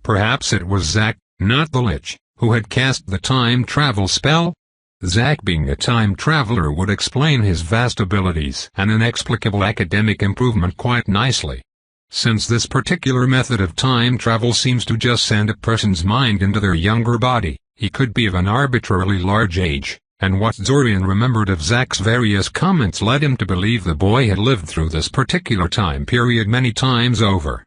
Perhaps it was Zack, not the Lich, who had cast the time travel spell? Zack being a time traveler would explain his vast abilities and inexplicable academic improvement quite nicely. Since this particular method of time travel seems to just send a person's mind into their younger body, he could be of an arbitrarily large age, and what Zorian remembered of Zack's various comments led him to believe the boy had lived through this particular time period many times over.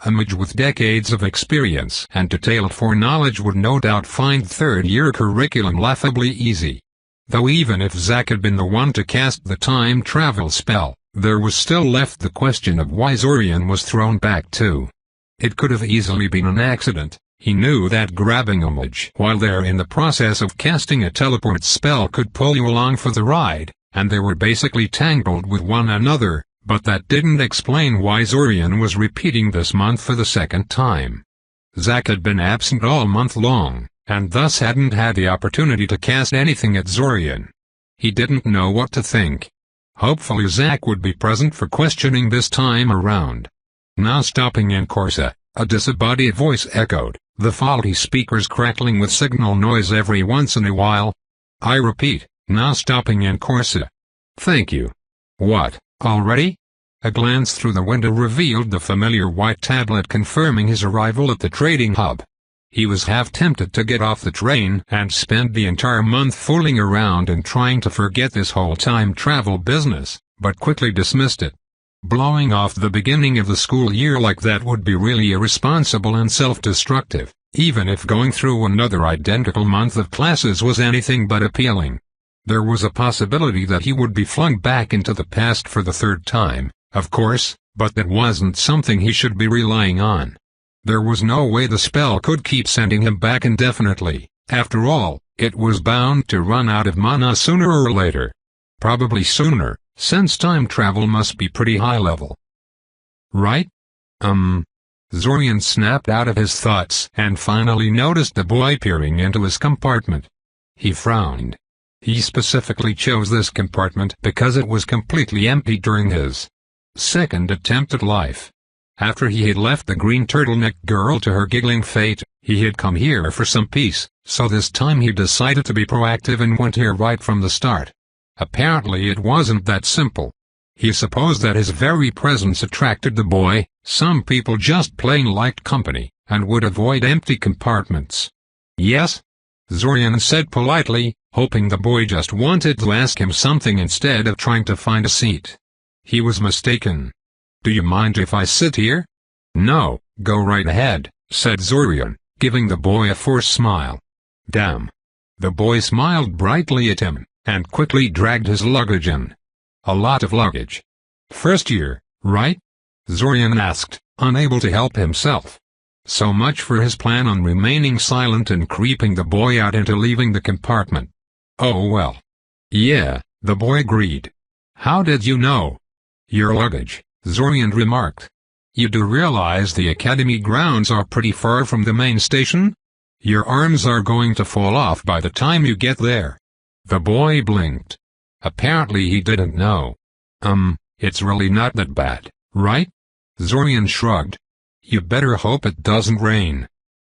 A mage with decades of experience and detailed foreknowledge would no doubt find third-year curriculum laughably easy. Though even if Zack had been the one to cast the time travel spell, there was still left the question of why Zorian was thrown back too. It could have easily been an accident. He knew that grabbing a mage while they're in the process of casting a teleport spell could pull you along for the ride, and they were basically tangled with one another. But that didn't explain why Zorian was repeating this month for the second time. Zack had been absent all month long, and thus hadn't had the opportunity to cast anything at Zorian. He didn't know what to think. Hopefully Zack would be present for questioning this time around. Now stopping in Corsa, a disembodied voice echoed, the faulty speakers crackling with signal noise every once in a while. I repeat, now stopping in Corsa. Thank you. What? Already? A glance through the window revealed the familiar white tablet confirming his arrival at the trading hub. He was half tempted to get off the train and spend the entire month fooling around and trying to forget this whole time travel business, but quickly dismissed it. Blowing off the beginning of the school year like that would be really irresponsible and self-destructive, even if going through another identical month of classes was anything but appealing. There was a possibility that he would be flung back into the past for the third time, of course, but that wasn't something he should be relying on. There was no way the spell could keep sending him back indefinitely. After all, it was bound to run out of mana sooner or later. Probably sooner, since time travel must be pretty high level. Right? Zorian snapped out of his thoughts and finally noticed the boy peering into his compartment. He frowned. He specifically chose this compartment because it was completely empty during his second attempt at life. After he had left the green turtleneck girl to her giggling fate, he had come here for some peace, so this time he decided to be proactive and went here right from the start. Apparently it wasn't that simple. He supposed that his very presence attracted the boy. Some people just plain liked company, and would avoid empty compartments. Yes? Zorian said politely, hoping the boy just wanted to ask him something instead of trying to find a seat. He was mistaken. Do you mind if I sit here? No, go right ahead, said Zorian, giving the boy a forced smile. Damn. The boy smiled brightly at him, and quickly dragged his luggage in. A lot of luggage. First year, right? Zorian asked, unable to help himself. So much for his plan on remaining silent and creeping the boy out into leaving the compartment. Oh well. Yeah, the boy agreed. How did you know? Your luggage, Zorian remarked. You do realize the academy grounds are pretty far from the main station? Your arms are going to fall off by the time you get there. The boy blinked. Apparently he didn't know. It's really not that bad, right? Zorian shrugged. You better hope it doesn't rain.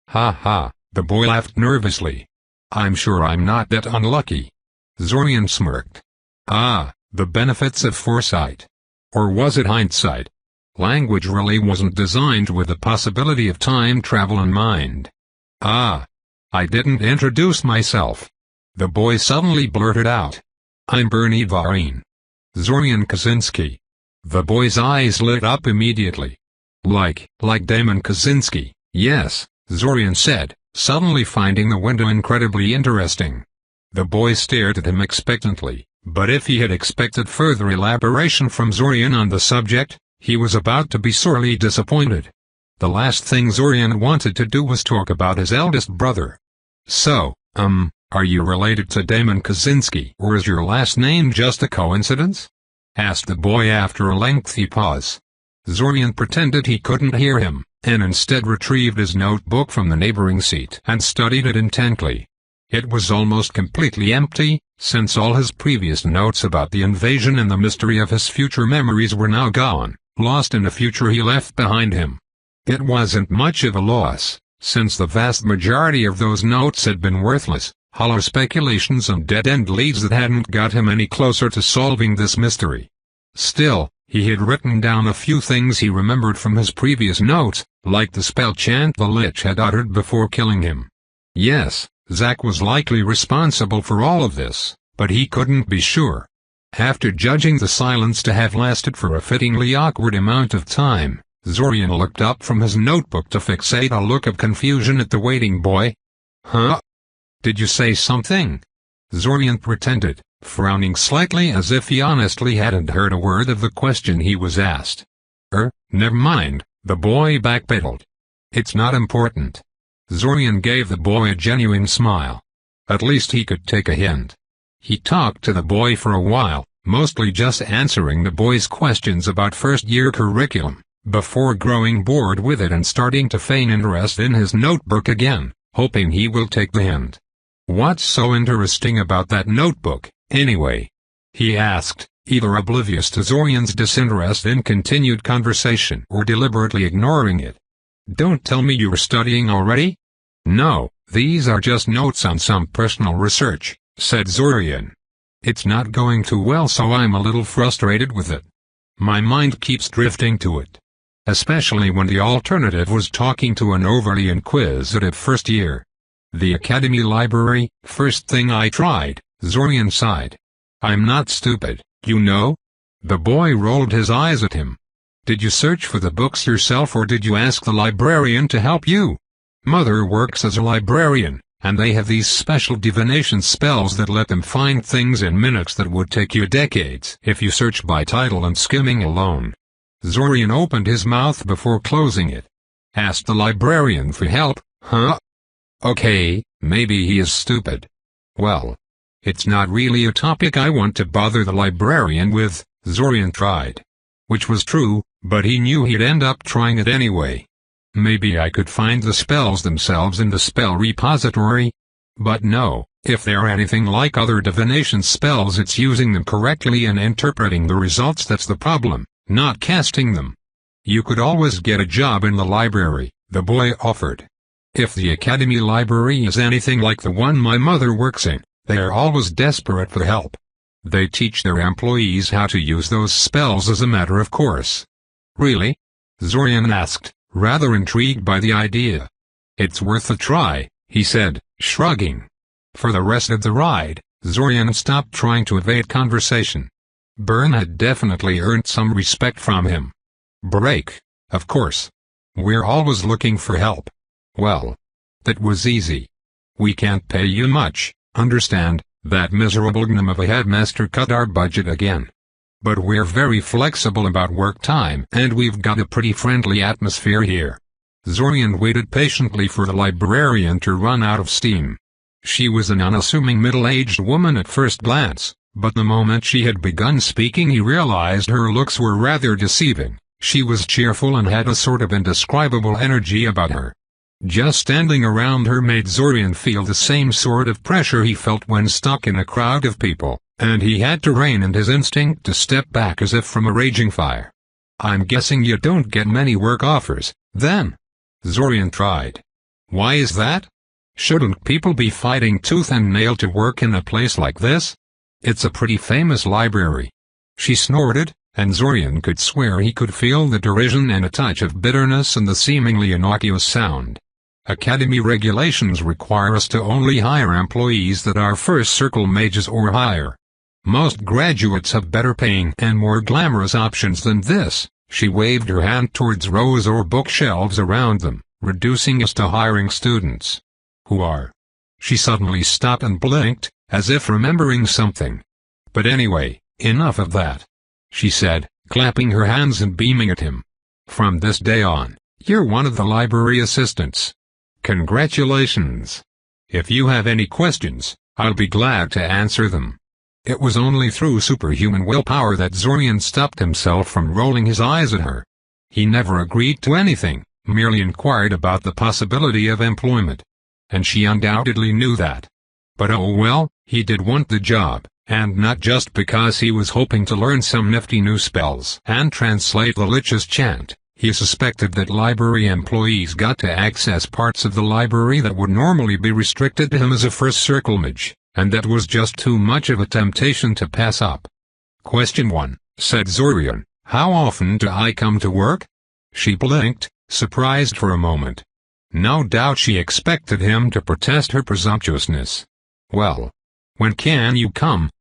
Ha ha, the boy laughed nervously. I'm sure I'm not that unlucky. Zorian smirked. Ah, the benefits of foresight. Or was it hindsight? Language really wasn't designed with the possibility of time travel in mind. Ah. I didn't introduce myself. The boy suddenly blurted out. I'm Bernie Varine. Zorian Kaczynski. The boy's eyes lit up immediately. Like Damon Kaczynski, yes, Zorian said, suddenly finding the window incredibly interesting. The boy stared at him expectantly, but if he had expected further elaboration from Zorian on the subject, he was about to be sorely disappointed. The last thing Zorian wanted to do was talk about his eldest brother. So, are you related to Damon Kaczynski, or is your last name just a coincidence? Asked the boy after a lengthy pause. Zorian pretended he couldn't hear him, and instead retrieved his notebook from the neighboring seat and studied it intently. It was almost completely empty, since all his previous notes about the invasion and the mystery of his future memories were now gone, lost in a future he left behind him. It wasn't much of a loss, since the vast majority of those notes had been worthless, hollow speculations and dead-end leads that hadn't got him any closer to solving this mystery. Still, he had written down a few things he remembered from his previous notes, like the spell chant the Lich had uttered before killing him. Yes, Zack was likely responsible for all of this, but he couldn't be sure. After judging the silence to have lasted for a fittingly awkward amount of time, Zorian looked up from his notebook to fixate a look of confusion at the waiting boy. Huh? Did you say something? Zorian pretended, frowning slightly as if he honestly hadn't heard a word of the question he was asked. Never mind, the boy backpedaled. It's not important. Zorian gave the boy a genuine smile. At least he could take a hint. He talked to the boy for a while, mostly just answering the boy's questions about first-year curriculum, before growing bored with it and starting to feign interest in his notebook again, hoping he will take the hint. What's so interesting about that notebook, anyway? He asked, either oblivious to Zorian's disinterest in continued conversation or deliberately ignoring it. Don't tell me you were studying already? No, these are just notes on some personal research, said Zorian. It's not going too well, so I'm a little frustrated with it. My mind keeps drifting to it. Especially when the alternative was talking to an overly inquisitive first year. The academy library, first thing I tried, Zorian sighed. I'm not stupid, you know? The boy rolled his eyes at him. Did you search for the books yourself or did you ask the librarian to help you? Mother works as a librarian, and they have these special divination spells that let them find things in minutes that would take you decades if you search by title and skimming alone. Zorian opened his mouth before closing it. Asked the librarian for help, huh? Okay, maybe he is stupid. Well, it's not really a topic I want to bother the librarian with, Zorian tried. Which was true, but he knew he'd end up trying it anyway. Maybe I could find the spells themselves in the spell repository? But no, if they're anything like other divination spells, it's using them correctly and interpreting the results that's the problem, not casting them. You could always get a job in the library, the boy offered. If the academy library is anything like the one my mother works in, they are always desperate for help. They teach their employees how to use those spells as a matter of course. Really? Zorian asked, rather intrigued by the idea. It's worth a try, he said, shrugging. For the rest of the ride, Zorian stopped trying to evade conversation. Byrne had definitely earned some respect from him. Break, of course. We're always looking for help. Well, that was easy. We can't pay you much, understand, that miserable gnome of a headmaster cut our budget again. But we're very flexible about work time and we've got a pretty friendly atmosphere here. Zorian waited patiently for the librarian to run out of steam. She was an unassuming middle-aged woman at first glance, but the moment she had begun speaking he realized her looks were rather deceiving. She was cheerful and had a sort of indescribable energy about her. Just standing around her made Zorian feel the same sort of pressure he felt when stuck in a crowd of people, and he had to rein in his instinct to step back as if from a raging fire. I'm guessing you don't get many work offers, then? Zorian tried. Why is that? Shouldn't people be fighting tooth and nail to work in a place like this? It's a pretty famous library. She snorted, and Zorian could swear he could feel the derision and a touch of bitterness in the seemingly innocuous sound. Academy regulations require us to only hire employees that are first circle mages or higher. Most graduates have better paying and more glamorous options than this. She waved her hand towards rows or bookshelves around them, reducing us to hiring students. Who are? She suddenly stopped and blinked, as if remembering something. But anyway, enough of that, she said, clapping her hands and beaming at him. From this day on, you're one of the library assistants. Congratulations. If you have any questions, I'll be glad to answer them. It was only through superhuman willpower that Zorian stopped himself from rolling his eyes at her. He never agreed to anything, merely inquired about the possibility of employment. And she undoubtedly knew that. But oh well, he did want the job, and not just because he was hoping to learn some nifty new spells and translate the Lich's chant. He suspected that library employees got to access parts of the library that would normally be restricted to him as a first circle mage, and that was just too much of a temptation to pass up. Question 1, said Zorian, how often do I come to work? She blinked, surprised for a moment. No doubt she expected him to protest her presumptuousness. Well, when can you come?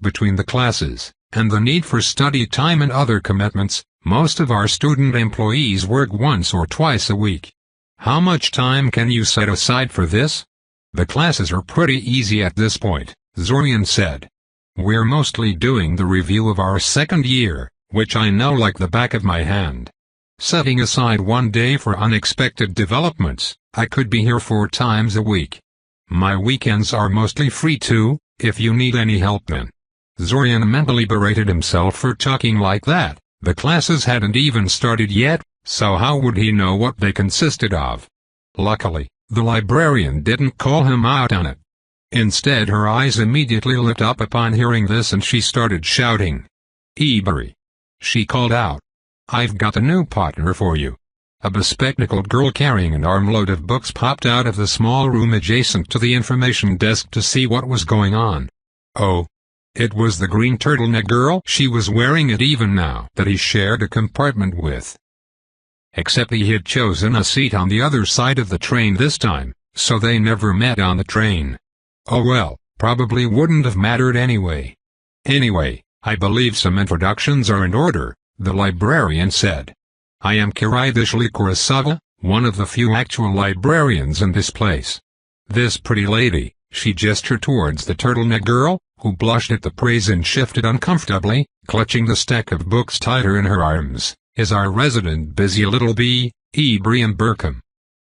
Between the classes, and the need for study time and other commitments, most of our student employees work once or twice a week. How much time can you set aside for this? The classes are pretty easy at this point, Zorian said. We're mostly doing the review of our second year, which I know like the back of my hand. Setting aside one day for unexpected developments, I could be here 4 times a week. My weekends are mostly free too, if you need any help then. Zorian mentally berated himself for talking like that. The classes hadn't even started yet, so how would he know what they consisted of? Luckily, the librarian didn't call him out on it. Instead, her eyes immediately lit up upon hearing this and she started shouting. Ebery! She called out. I've got a new partner for you. A bespectacled girl carrying an armload of books popped out of the small room adjacent to the information desk to see what was going on. Oh. It was the green turtleneck girl. She was wearing it even now that he shared a compartment with. Except he had chosen a seat on the other side of the train this time, so they never met on the train. Oh well, probably wouldn't have mattered anyway. Anyway, I believe some introductions are in order, the librarian said. I am Kiraidishli Kurosawa, one of the few actual librarians in this place. This pretty lady, she gestured towards the turtleneck girl, who blushed at the praise and shifted uncomfortably, clutching the stack of books tighter in her arms, is our resident busy little bee, Ebery Burkham.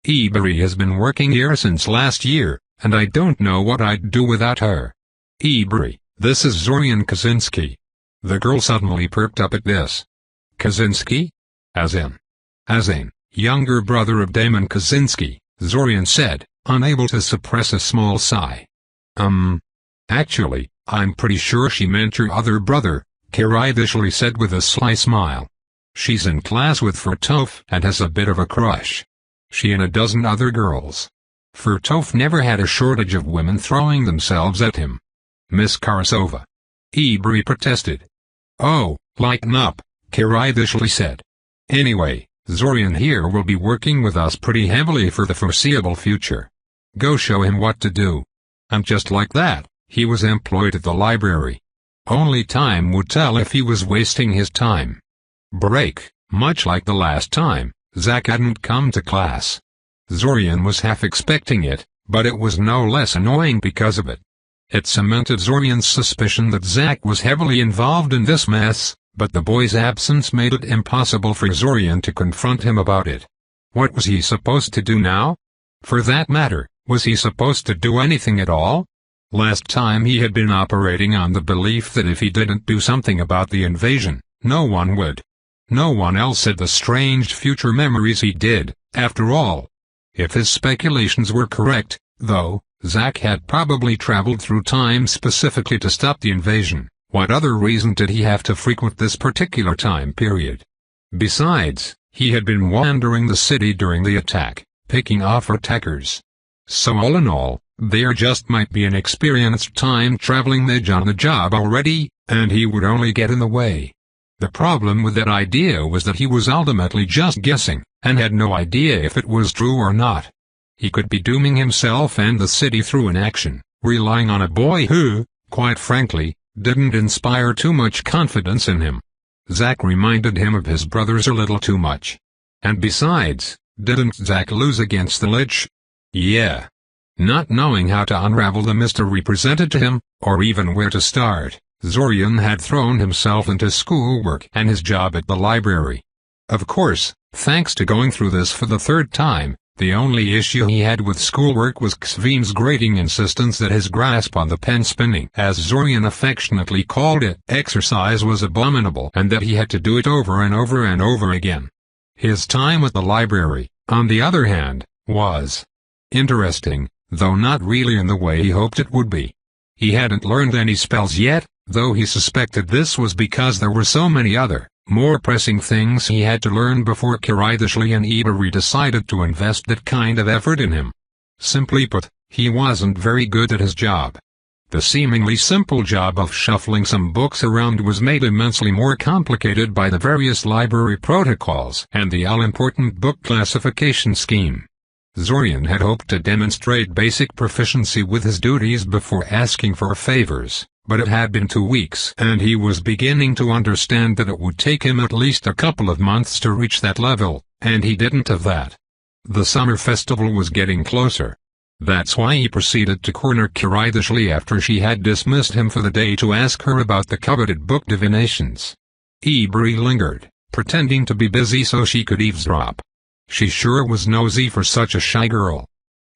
Ebery has been working here since last year, and I don't know what I'd do without her. Ebery, this is Zorian Kaczynski. The girl suddenly perked up at this. Kaczynski? As in, younger brother of Damon Kaczynski, Zorian said, unable to suppress a small sigh. Actually, I'm pretty sure she meant your other brother, Kiraidishli said with a sly smile. She's in class with Furtov and has a bit of a crush. She and a dozen other girls. Furtov never had a shortage of women throwing themselves at him. Miss Karasova. Ebery protested. Oh, lighten up, Kiraidishli said. Anyway, Zorian here will be working with us pretty heavily for the foreseeable future. Go show him what to do. And just like that, he was employed at the library. Only time would tell if he was wasting his time. Break, much like the last time, Zack hadn't come to class. Zorian was half expecting it, but it was no less annoying because of it. It cemented Zorian's suspicion that Zack was heavily involved in this mess, but the boy's absence made it impossible for Zorian to confront him about it. What was he supposed to do now? For that matter, was he supposed to do anything at all? Last time he had been operating on the belief that if he didn't do something about the invasion, no one would. No one else had the strange future memories he did, after all. If his speculations were correct, though, Zack had probably traveled through time specifically to stop the invasion. What other reason did he have to frequent this particular time period? Besides, he had been wandering the city during the attack, picking off attackers. So all in all, there just might be an experienced time-traveling mage on the job already, and he would only get in the way. The problem with that idea was that he was ultimately just guessing, and had no idea if it was true or not. He could be dooming himself and the city through inaction, relying on a boy who, quite frankly, didn't inspire too much confidence in him. Zack reminded him of his brothers a little too much. And besides, didn't Zack lose against the Lich? Yeah. Not knowing how to unravel the mystery presented to him, or even where to start, Zorian had thrown himself into schoolwork and his job at the library. Of course, thanks to going through this for the third time, the only issue he had with schoolwork was Xvin's grating insistence that his grasp on the pen-spinning, as Zorian affectionately called it, exercise was abominable and that he had to do it over and over and over again. His time at the library, on the other hand, was interesting, though not really in the way he hoped it would be. He hadn't learned any spells yet, though he suspected this was because there were so many other, more pressing things he had to learn before Kiridashli and Ibari decided to invest that kind of effort in him. Simply put, he wasn't very good at his job. The seemingly simple job of shuffling some books around was made immensely more complicated by the various library protocols and the all-important book classification scheme. Zorian had hoped to demonstrate basic proficiency with his duties before asking for favors, but it had been 2 weeks and he was beginning to understand that it would take him at least a couple of months to reach that level, and he didn't have that. The summer festival was getting closer. That's why he proceeded to corner Kiridashli after she had dismissed him for the day to ask her about the coveted book divinations. Ibari lingered, pretending to be busy so she could eavesdrop. She sure was nosy for such a shy girl.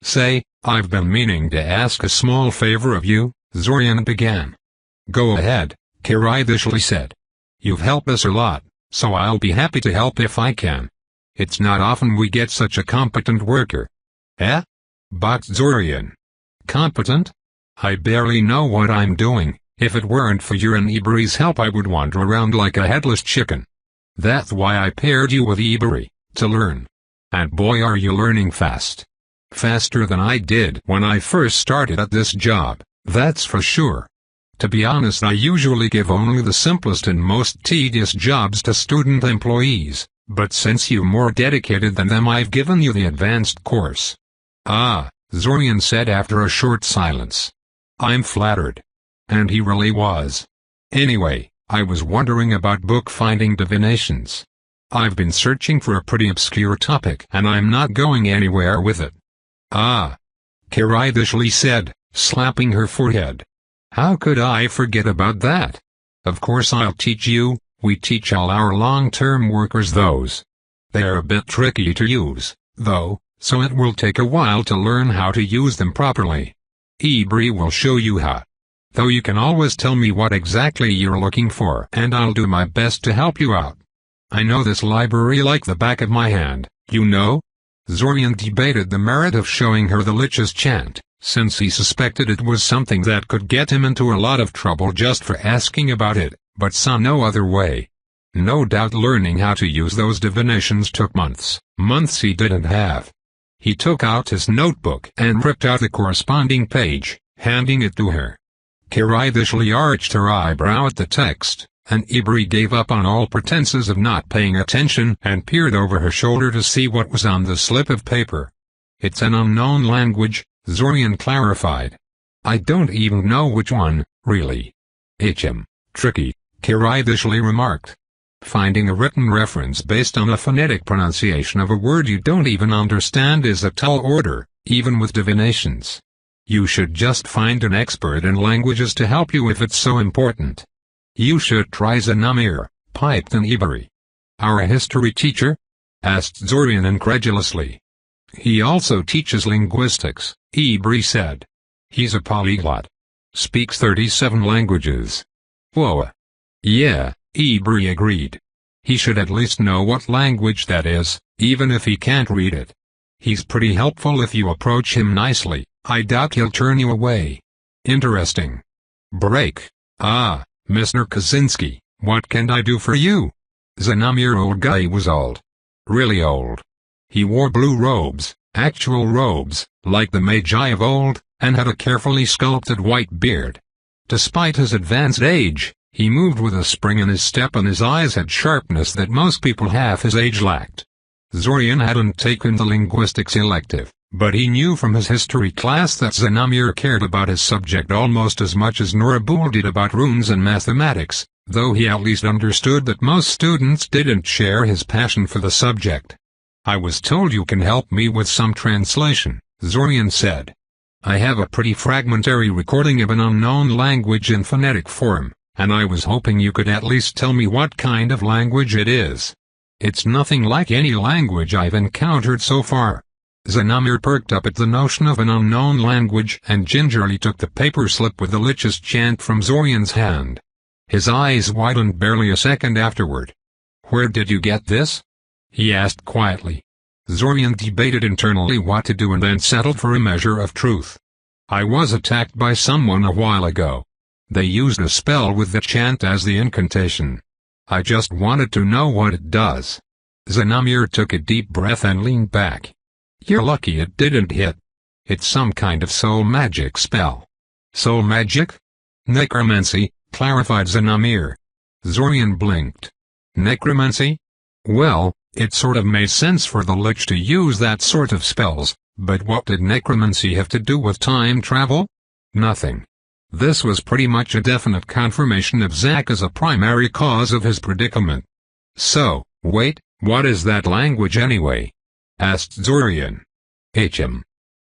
Say, I've been meaning to ask a small favor of you, Zorian began. Go ahead, Kiridashli said. You've helped us a lot, so I'll be happy to help if I can. It's not often we get such a competent worker. Eh? Balked Zorian. Competent? I barely know what I'm doing. If it weren't for your and Ibari's help I would wander around like a headless chicken. That's why I paired you with Ibari, to learn. And boy are you learning fast. Faster than I did when I first started at this job, that's for sure. To be honest, I usually give only the simplest and most tedious jobs to student employees, but since you're more dedicated than them I've given you the advanced course. Ah, Zorian said after a short silence. I'm flattered. And he really was. Anyway, I was wondering about book-finding divinations. I've been searching for a pretty obscure topic and I'm not going anywhere with it. Ah. Kiridashli said, slapping her forehead. How could I forget about that? Of course I'll teach you, we teach all our long-term workers those. They're a bit tricky to use, though, so it will take a while to learn how to use them properly. Ibari will show you how. Though you can always tell me what exactly you're looking for and I'll do my best to help you out. I know this library like the back of my hand, you know? Zorian debated the merit of showing her the Lich's chant, since he suspected it was something that could get him into a lot of trouble just for asking about it, but saw no other way. No doubt learning how to use those divinations took months he didn't have. He took out his notebook and ripped out the corresponding page, handing it to her. Kiridashli arched her eyebrow at the text, and Ibari gave up on all pretenses of not paying attention and peered over her shoulder to see what was on the slip of paper. It's an unknown language, Zorian clarified. I don't even know which one, really. Tricky, Kiridashli remarked. Finding a written reference based on a phonetic pronunciation of a word you don't even understand is a tall order, even with divinations. You should just find an expert in languages to help you if it's so important. You should try Zanamir, piped in Ibari. Our history teacher? Asked Zorian incredulously. He also teaches linguistics, Ibari said. He's a polyglot. Speaks 37 languages. Whoa. Yeah, Ibari agreed. He should at least know what language that is, even if he can't read it. He's pretty helpful if you approach him nicely. I doubt he'll turn you away. Interesting. Break. Ah, Mr. Kaczynski, what can I do for you? Zanamir old guy was old. Really old. He wore blue robes, actual robes, like the Magi of old, and had a carefully sculpted white beard. Despite his advanced age, he moved with a spring in his step and his eyes had sharpness that most people half his age lacked. Zorian hadn't taken the linguistics elective, but he knew from his history class that Zanamir cared about his subject almost as much as Norabul did about runes and mathematics, though he at least understood that most students didn't share his passion for the subject. "I was told you can help me with some translation," Zorian said. "I have a pretty fragmentary recording of an unknown language in phonetic form, and I was hoping you could at least tell me what kind of language it is. It's nothing like any language I've encountered so far." Zanamir perked up at the notion of an unknown language and gingerly took the paper slip with the Lich's chant from Zorian's hand. His eyes widened barely a second afterward. "Where did you get this?" he asked quietly. Zorian debated internally what to do and then settled for a measure of truth. "I was attacked by someone a while ago. They used a spell with the chant as the incantation. I just wanted to know what it does." Zanamir took a deep breath and leaned back. "You're lucky it didn't hit. It's some kind of soul magic spell." "Soul magic?" "Necromancy," clarified Zanamir. Zorian blinked. "Necromancy? Well, it sort of made sense for the Lich to use that sort of spells, but what did necromancy have to do with time travel?" "Nothing." This was pretty much a definite confirmation of Zack as a primary cause of his predicament. "So, wait, what is that language anyway?" asked Zorian.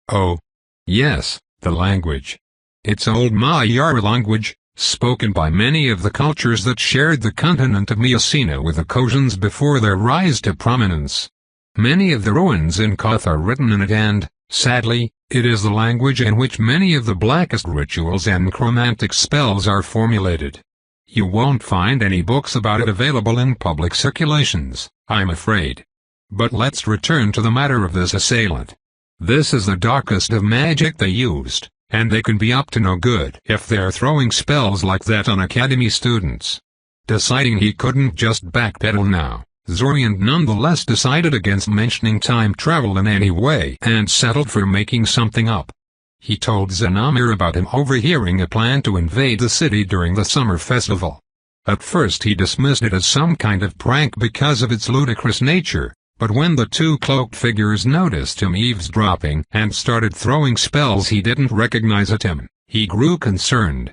"Oh. Yes, the language. It's old Ma'ar language, spoken by many of the cultures that shared the continent of Myocena with the Kojans before their rise to prominence. Many of the ruins in Koth are written in it and, sadly, it is the language in which many of the blackest rituals and necromantic spells are formulated. You won't find any books about it available in public circulations, I'm afraid. But let's return to the matter of this assailant. This is the darkest of magic they used, and they can be up to no good if they're throwing spells like that on academy students." Deciding he couldn't just backpedal now, Zorian nonetheless decided against mentioning time travel in any way and settled for making something up. He told Zanamir about him overhearing a plan to invade the city during the summer festival. At first he dismissed it as some kind of prank because of its ludicrous nature, but when the two cloaked figures noticed him eavesdropping and started throwing spells he didn't recognize at him, he grew concerned.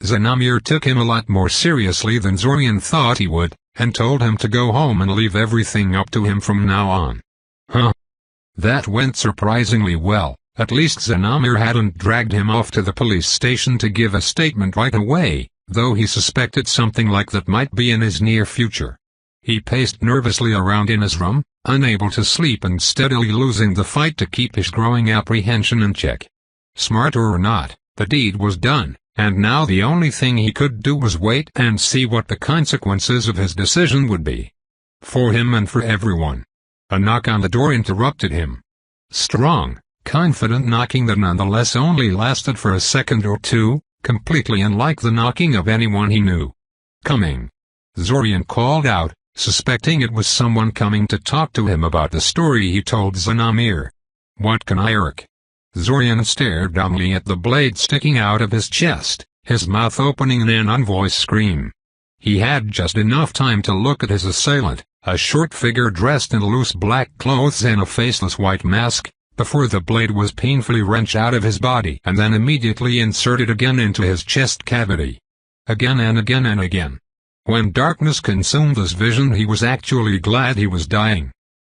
Zanamir took him a lot more seriously than Zorian thought he would, and told him to go home and leave everything up to him from now on. Huh. That went surprisingly well. At least Zanamir hadn't dragged him off to the police station to give a statement right away, though he suspected something like that might be in his near future. He paced nervously around in his room, unable to sleep and steadily losing the fight to keep his growing apprehension in check. Smart or not, the deed was done, and now the only thing he could do was wait and see what the consequences of his decision would be. For him and for everyone. A knock on the door interrupted him. Strong, confident knocking that nonetheless only lasted for a second or two, completely unlike the knocking of anyone he knew. "Coming," Zorian called out, suspecting it was someone coming to talk to him about the story he told Zanamir. "What can I irk?" Zorian stared dumbly at the blade sticking out of his chest, his mouth opening in an unvoiced scream. He had just enough time to look at his assailant, a short figure dressed in loose black clothes and a faceless white mask, before the blade was painfully wrenched out of his body and then immediately inserted again into his chest cavity. Again and again and again. When darkness consumed his vision he was actually glad he was dying.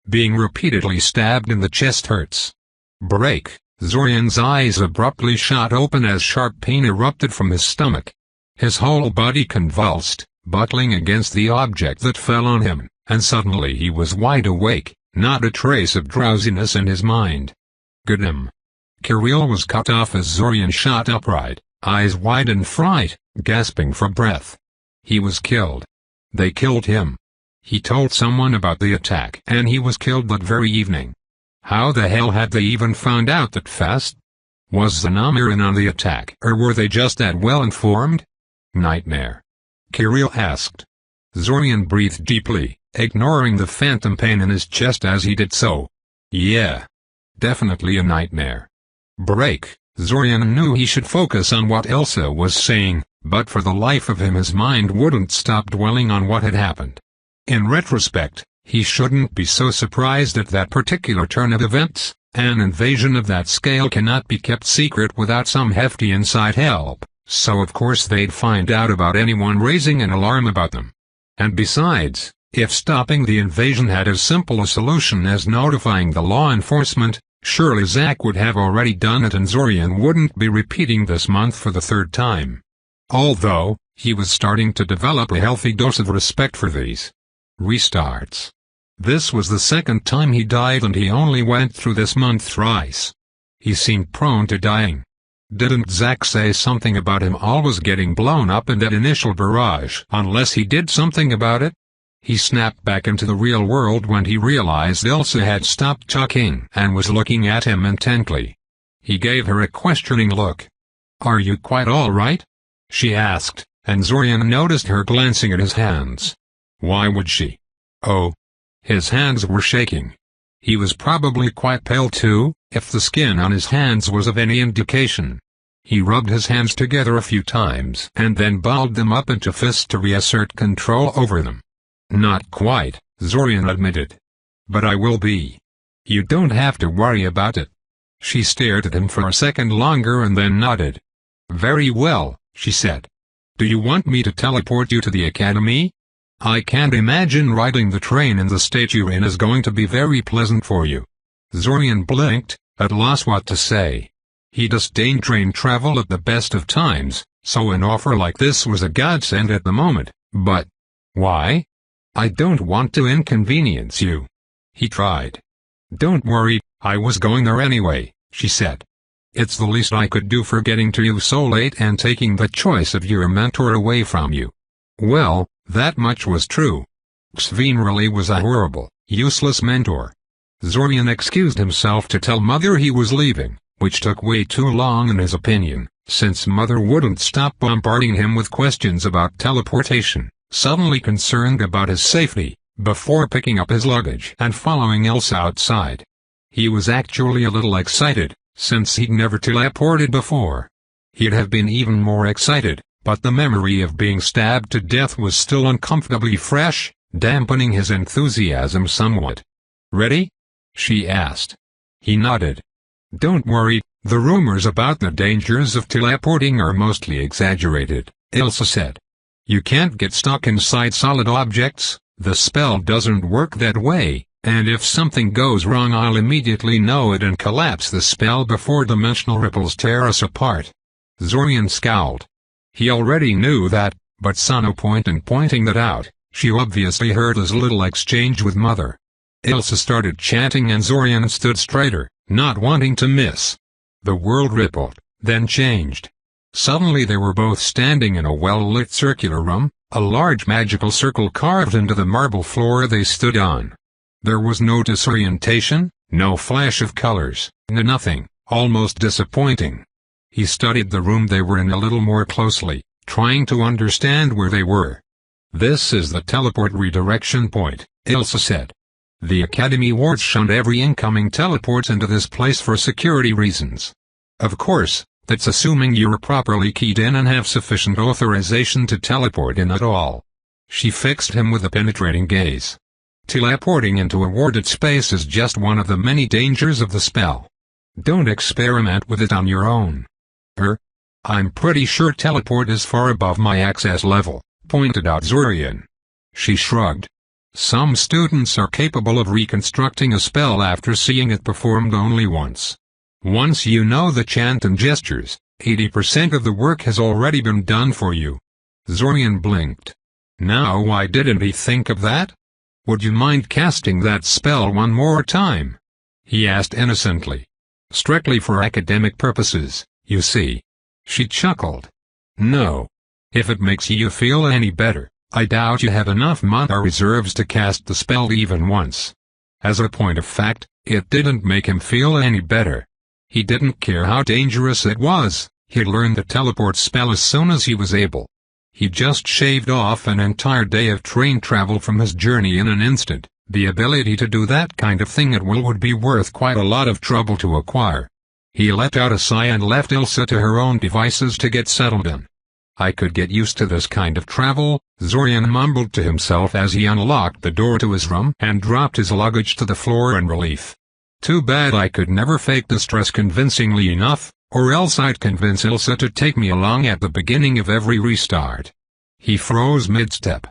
Being repeatedly stabbed in the chest hurts. Break! Zorian's eyes abruptly shot open as sharp pain erupted from his stomach. His whole body convulsed, buckling against the object that fell on him, and suddenly he was wide awake, not a trace of drowsiness in his mind. Goddamn! Kirill was cut off as Zorian shot upright, eyes wide in fright, gasping for breath. He was killed. They killed him. He told someone about the attack and he was killed that very evening. How the hell had they even found out that fast? Was Zanamir in on the attack or were they just that well informed? Nightmare. Kirill asked. Zorian breathed deeply, ignoring the phantom pain in his chest as he did so. Yeah. Definitely a nightmare. Break. Zorian knew he should focus on what Elsa was saying, but for the life of him his mind wouldn't stop dwelling on what had happened. In retrospect, he shouldn't be so surprised at that particular turn of events. An invasion of that scale cannot be kept secret without some hefty inside help, so of course they'd find out about anyone raising an alarm about them. And besides, if stopping the invasion had as simple a solution as notifying the law enforcement, surely Zack would have already done it and Zorian wouldn't be repeating this month for the third time. Although, he was starting to develop a healthy dose of respect for these restarts. This was the second time he died and he only went through this month thrice. He seemed prone to dying. Didn't Zack say something about him always getting blown up in that initial barrage unless he did something about it? He snapped back into the real world when he realized Elsa had stopped talking and was looking at him intently. He gave her a questioning look. "Are you quite all right?" she asked, and Zorian noticed her glancing at his hands. Why would she? Oh. His hands were shaking. He was probably quite pale too, if the skin on his hands was of any indication. He rubbed his hands together a few times and then balled them up into fists to reassert control over them. "Not quite," Zorian admitted. "But I will be. You don't have to worry about it." She stared at him for a second longer and then nodded. "Very well," she said. "Do you want me to teleport you to the academy? I can't imagine riding the train in the state you're in is going to be very pleasant for you." Zorian blinked, at loss what to say. He disdained train travel at the best of times, so an offer like this was a godsend at the moment, but... Why? "I don't want to inconvenience you." He tried. "Don't worry, I was going there anyway," she said. "It's the least I could do for getting to you so late and taking the choice of your mentor away from you." Well, that much was true. Xveen really was a horrible, useless mentor. Zorian excused himself to tell Mother he was leaving, which took way too long in his opinion, since Mother wouldn't stop bombarding him with questions about teleportation, suddenly concerned about his safety, before picking up his luggage and following Elsa outside. He was actually a little excited, since he'd never teleported before. He'd have been even more excited, but the memory of being stabbed to death was still uncomfortably fresh, dampening his enthusiasm somewhat. "Ready?" she asked. He nodded. "Don't worry, the rumors about the dangers of teleporting are mostly exaggerated," Elsa said. "You can't get stuck inside solid objects, the spell doesn't work that way, and if something goes wrong I'll immediately know it and collapse the spell before dimensional ripples tear us apart." Zorian scowled. He already knew that, but saw no point in pointing that out. She obviously heard his little exchange with Mother. Elsa started chanting and Zorian stood straighter, not wanting to miss. The world rippled, then changed. Suddenly they were both standing in a well-lit circular room, a large magical circle carved into the marble floor they stood on. There was no disorientation, no flash of colors, nothing, almost disappointing. He studied the room they were in a little more closely, trying to understand where they were. "This is the teleport redirection point," Elsa said. "The Academy wards shunned every incoming teleport into this place for security reasons. Of course, that's assuming you're properly keyed in and have sufficient authorization to teleport in at all." She fixed him with a penetrating gaze. "Teleporting into a warded space is just one of the many dangers of the spell. Don't experiment with it on your own." I'm pretty sure teleport is far above my access level," pointed out Zorian. She shrugged. "Some students are capable of reconstructing a spell after seeing it performed only once. Once you know the chant and gestures, 80% of the work has already been done for you." Zorian blinked. Now why didn't he think of that? "Would you mind casting that spell one more time?" he asked innocently. "Strictly for academic purposes, you see." She chuckled. "No. If it makes you feel any better, I doubt you have enough mana reserves to cast the spell even once." As a point of fact, it didn't make him feel any better. He didn't care how dangerous it was, he'd learned the teleport spell as soon as he was able. He just shaved off an entire day of train travel from his journey in an instant, The ability to do that kind of thing at will would be worth quite a lot of trouble to acquire. He let out a sigh and left Ilsa to her own devices to get settled in. I could get used to this kind of travel, Zorian mumbled to himself as he unlocked the door to his room and dropped his luggage to the floor in relief. Too bad I could never fake distress convincingly enough, or else I'd convince Ilsa to take me along at the beginning of every restart. He froze mid-step.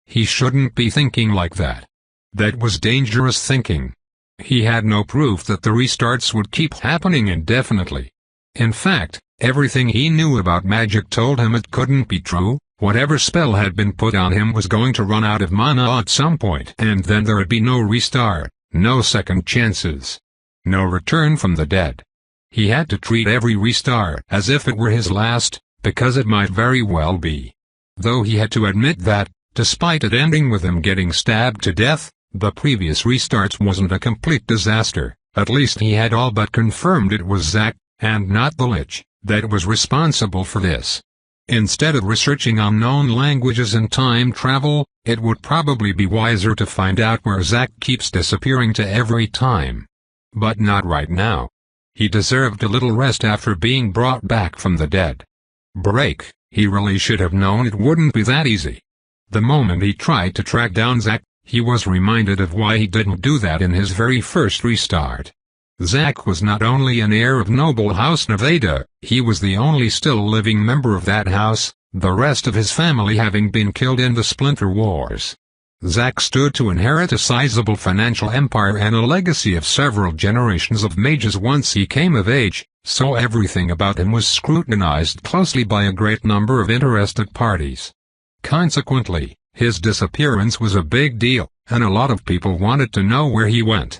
He shouldn't be thinking like that. That was dangerous thinking. He had no proof that the restarts would keep happening indefinitely. In fact, everything he knew about magic told him it couldn't be true. Whatever spell had been put on him was going to run out of mana at some point, and then there'd be no restart, no second chances, no return from the dead. He had to treat every restart as if it were his last, because it might very well be. Though he had to admit that, despite it ending with him getting stabbed to death, the previous restarts wasn't a complete disaster. At least he had all but confirmed it was Zack, and not the Lich, that was responsible for this. Instead of researching unknown languages and time travel, it would probably be wiser to find out where Zack keeps disappearing to every time. But not right now. He deserved a little rest after being brought back from the dead. Break, he really should have known it wouldn't be that easy. The moment he tried to track down Zack, he was reminded of why he didn't do that in his very first restart. Zack was not only an heir of noble House Nevada, he was the only still living member of that house, the rest of his family having been killed in the Splinter Wars. Zack stood to inherit a sizable financial empire and a legacy of several generations of mages once he came of age, so everything about him was scrutinized closely by a great number of interested parties. Consequently, his disappearance was a big deal, and a lot of people wanted to know where he went.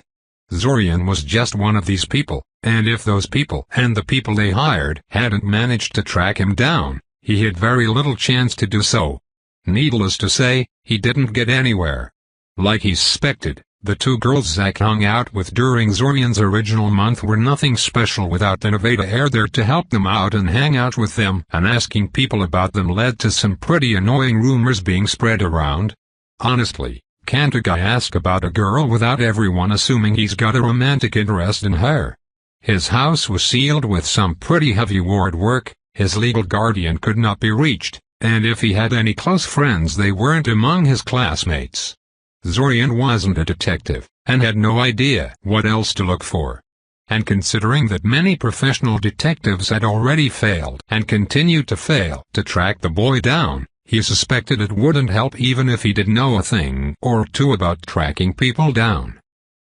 Zorian was just one of these people, and if those people and the people they hired hadn't managed to track him down, he had very little chance to do so. Needless to say, he didn't get anywhere. Like he suspected, the two girls Zack hung out with during Zorian's original month were nothing special without the Nevada heir there to help them out and hang out with them, and asking people about them led to some pretty annoying rumors being spread around. Honestly, can't a guy ask about a girl without everyone assuming he's got a romantic interest in her? His house was sealed with some pretty heavy ward work, his legal guardian could not be reached, and if he had any close friends they weren't among his classmates. Zorian wasn't a detective, and had no idea what else to look for. And considering that many professional detectives had already failed and continued to fail to track the boy down, he suspected it wouldn't help even if he did know a thing or two about tracking people down.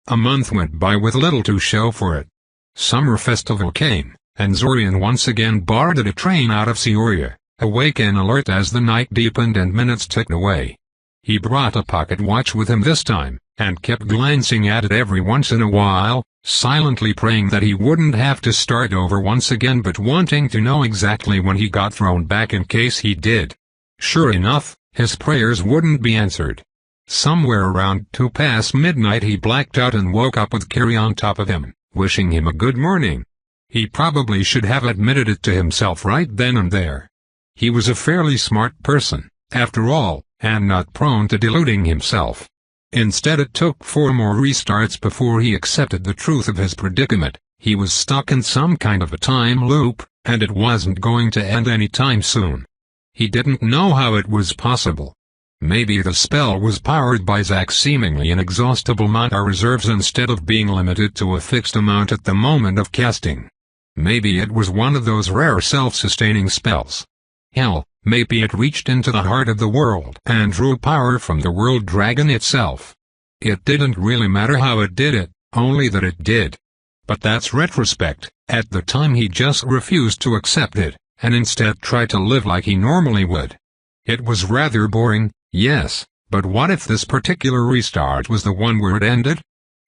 A month went by with little to show for it. Summer festival came, and Zorian once again boarded a train out of Seoria, awake and alert as the night deepened and minutes ticked away. He brought a pocket watch with him this time, and kept glancing at it every once in a while, silently praying that he wouldn't have to start over once again but wanting to know exactly when he got thrown back in case he did. Sure enough, his prayers wouldn't be answered. Somewhere around 2 past midnight he blacked out and woke up with Carrie on top of him, wishing him a good morning. He probably should have admitted it to himself right then and there. He was a fairly smart person, after all, and not prone to deluding himself. Instead it took 4 more restarts before he accepted the truth of his predicament. He was stuck in some kind of a time loop, and it wasn't going to end anytime soon. He didn't know how it was possible. Maybe the spell was powered by Zack's seemingly inexhaustible mana reserves instead of being limited to a fixed amount at the moment of casting. Maybe it was one of those rare self-sustaining spells. Hell, maybe it reached into the heart of the world and drew power from the world dragon itself. It didn't really matter how it did it, only that it did. But that's retrospect. At the time he just refused to accept it, and instead tried to live like he normally would. It was rather boring, yes, but what if this particular restart was the one where it ended?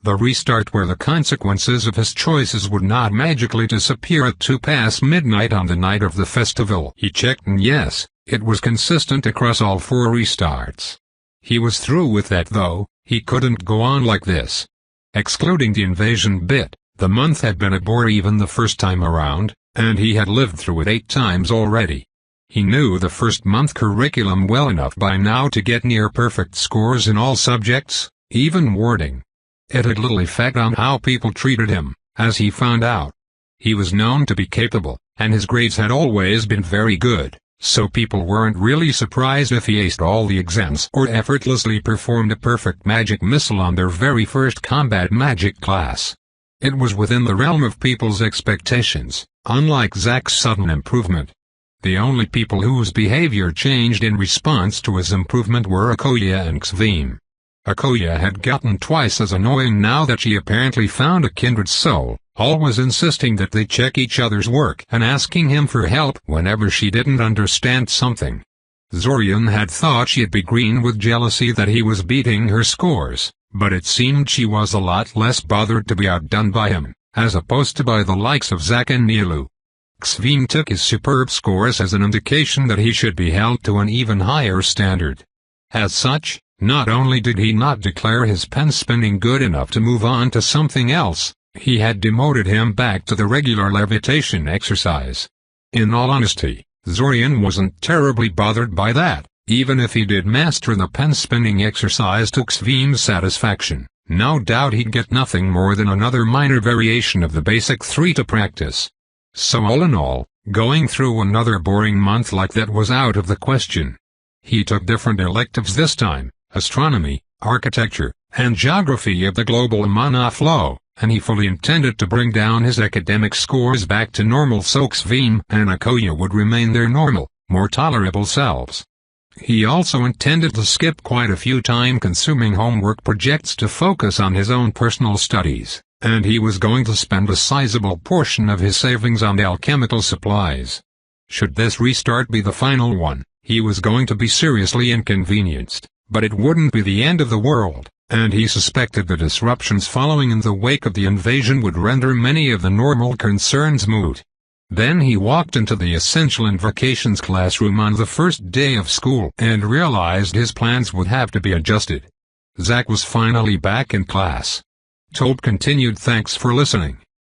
The restart where the consequences of his choices would not magically disappear at 2 past midnight on the night of the festival. He checked and yes, it was consistent across all 4 restarts. He was through with that though, he couldn't go on like this. Excluding the invasion bit, the month had been a bore even the first time around, and he had lived through it 8 times already. He knew the first month curriculum well enough by now to get near perfect scores in all subjects, even wording. It had little effect on how people treated him, as he found out. He was known to be capable, and his grades had always been very good, so people weren't really surprised if he aced all the exams or effortlessly performed a perfect magic missile on their very first combat magic class. It was within the realm of people's expectations, unlike Zack's sudden improvement. The only people whose behavior changed in response to his improvement were Akoya and Xvim. Akoya had gotten twice as annoying now that she apparently found a kindred soul, always insisting that they check each other's work and asking him for help whenever she didn't understand something. Zorian had thought she'd be green with jealousy that he was beating her scores, but it seemed she was a lot less bothered to be outdone by him, as opposed to by the likes of Zack and Nilu. Xvim took his superb scores as an indication that he should be held to an even higher standard. As such, not only did he not declare his pen spinning good enough to move on to something else, he had demoted him back to the regular levitation exercise. In all honesty, Zorian wasn't terribly bothered by that, even if he did master the pen spinning exercise to Xvim's satisfaction. No doubt he'd get nothing more than another minor variation of the basic 3 to practice. So all in all, going through another boring month like that was out of the question. He took different electives this time: astronomy, architecture, and geography of the global monoflow, and he fully intended to bring down his academic scores back to normal so Xvim and Akoya would remain their normal, more tolerable selves. He also intended to skip quite a few time-consuming homework projects to focus on his own personal studies, and he was going to spend a sizable portion of his savings on alchemical supplies. Should this restart be the final one, he was going to be seriously inconvenienced, but it wouldn't be the end of the world, and he suspected the disruptions following in the wake of the invasion would render many of the normal concerns moot. Then he walked into the Essential Invocations classroom on the first day of school and realized his plans would have to be adjusted. Zack was finally back in class. Tope continued. Thanks for listening.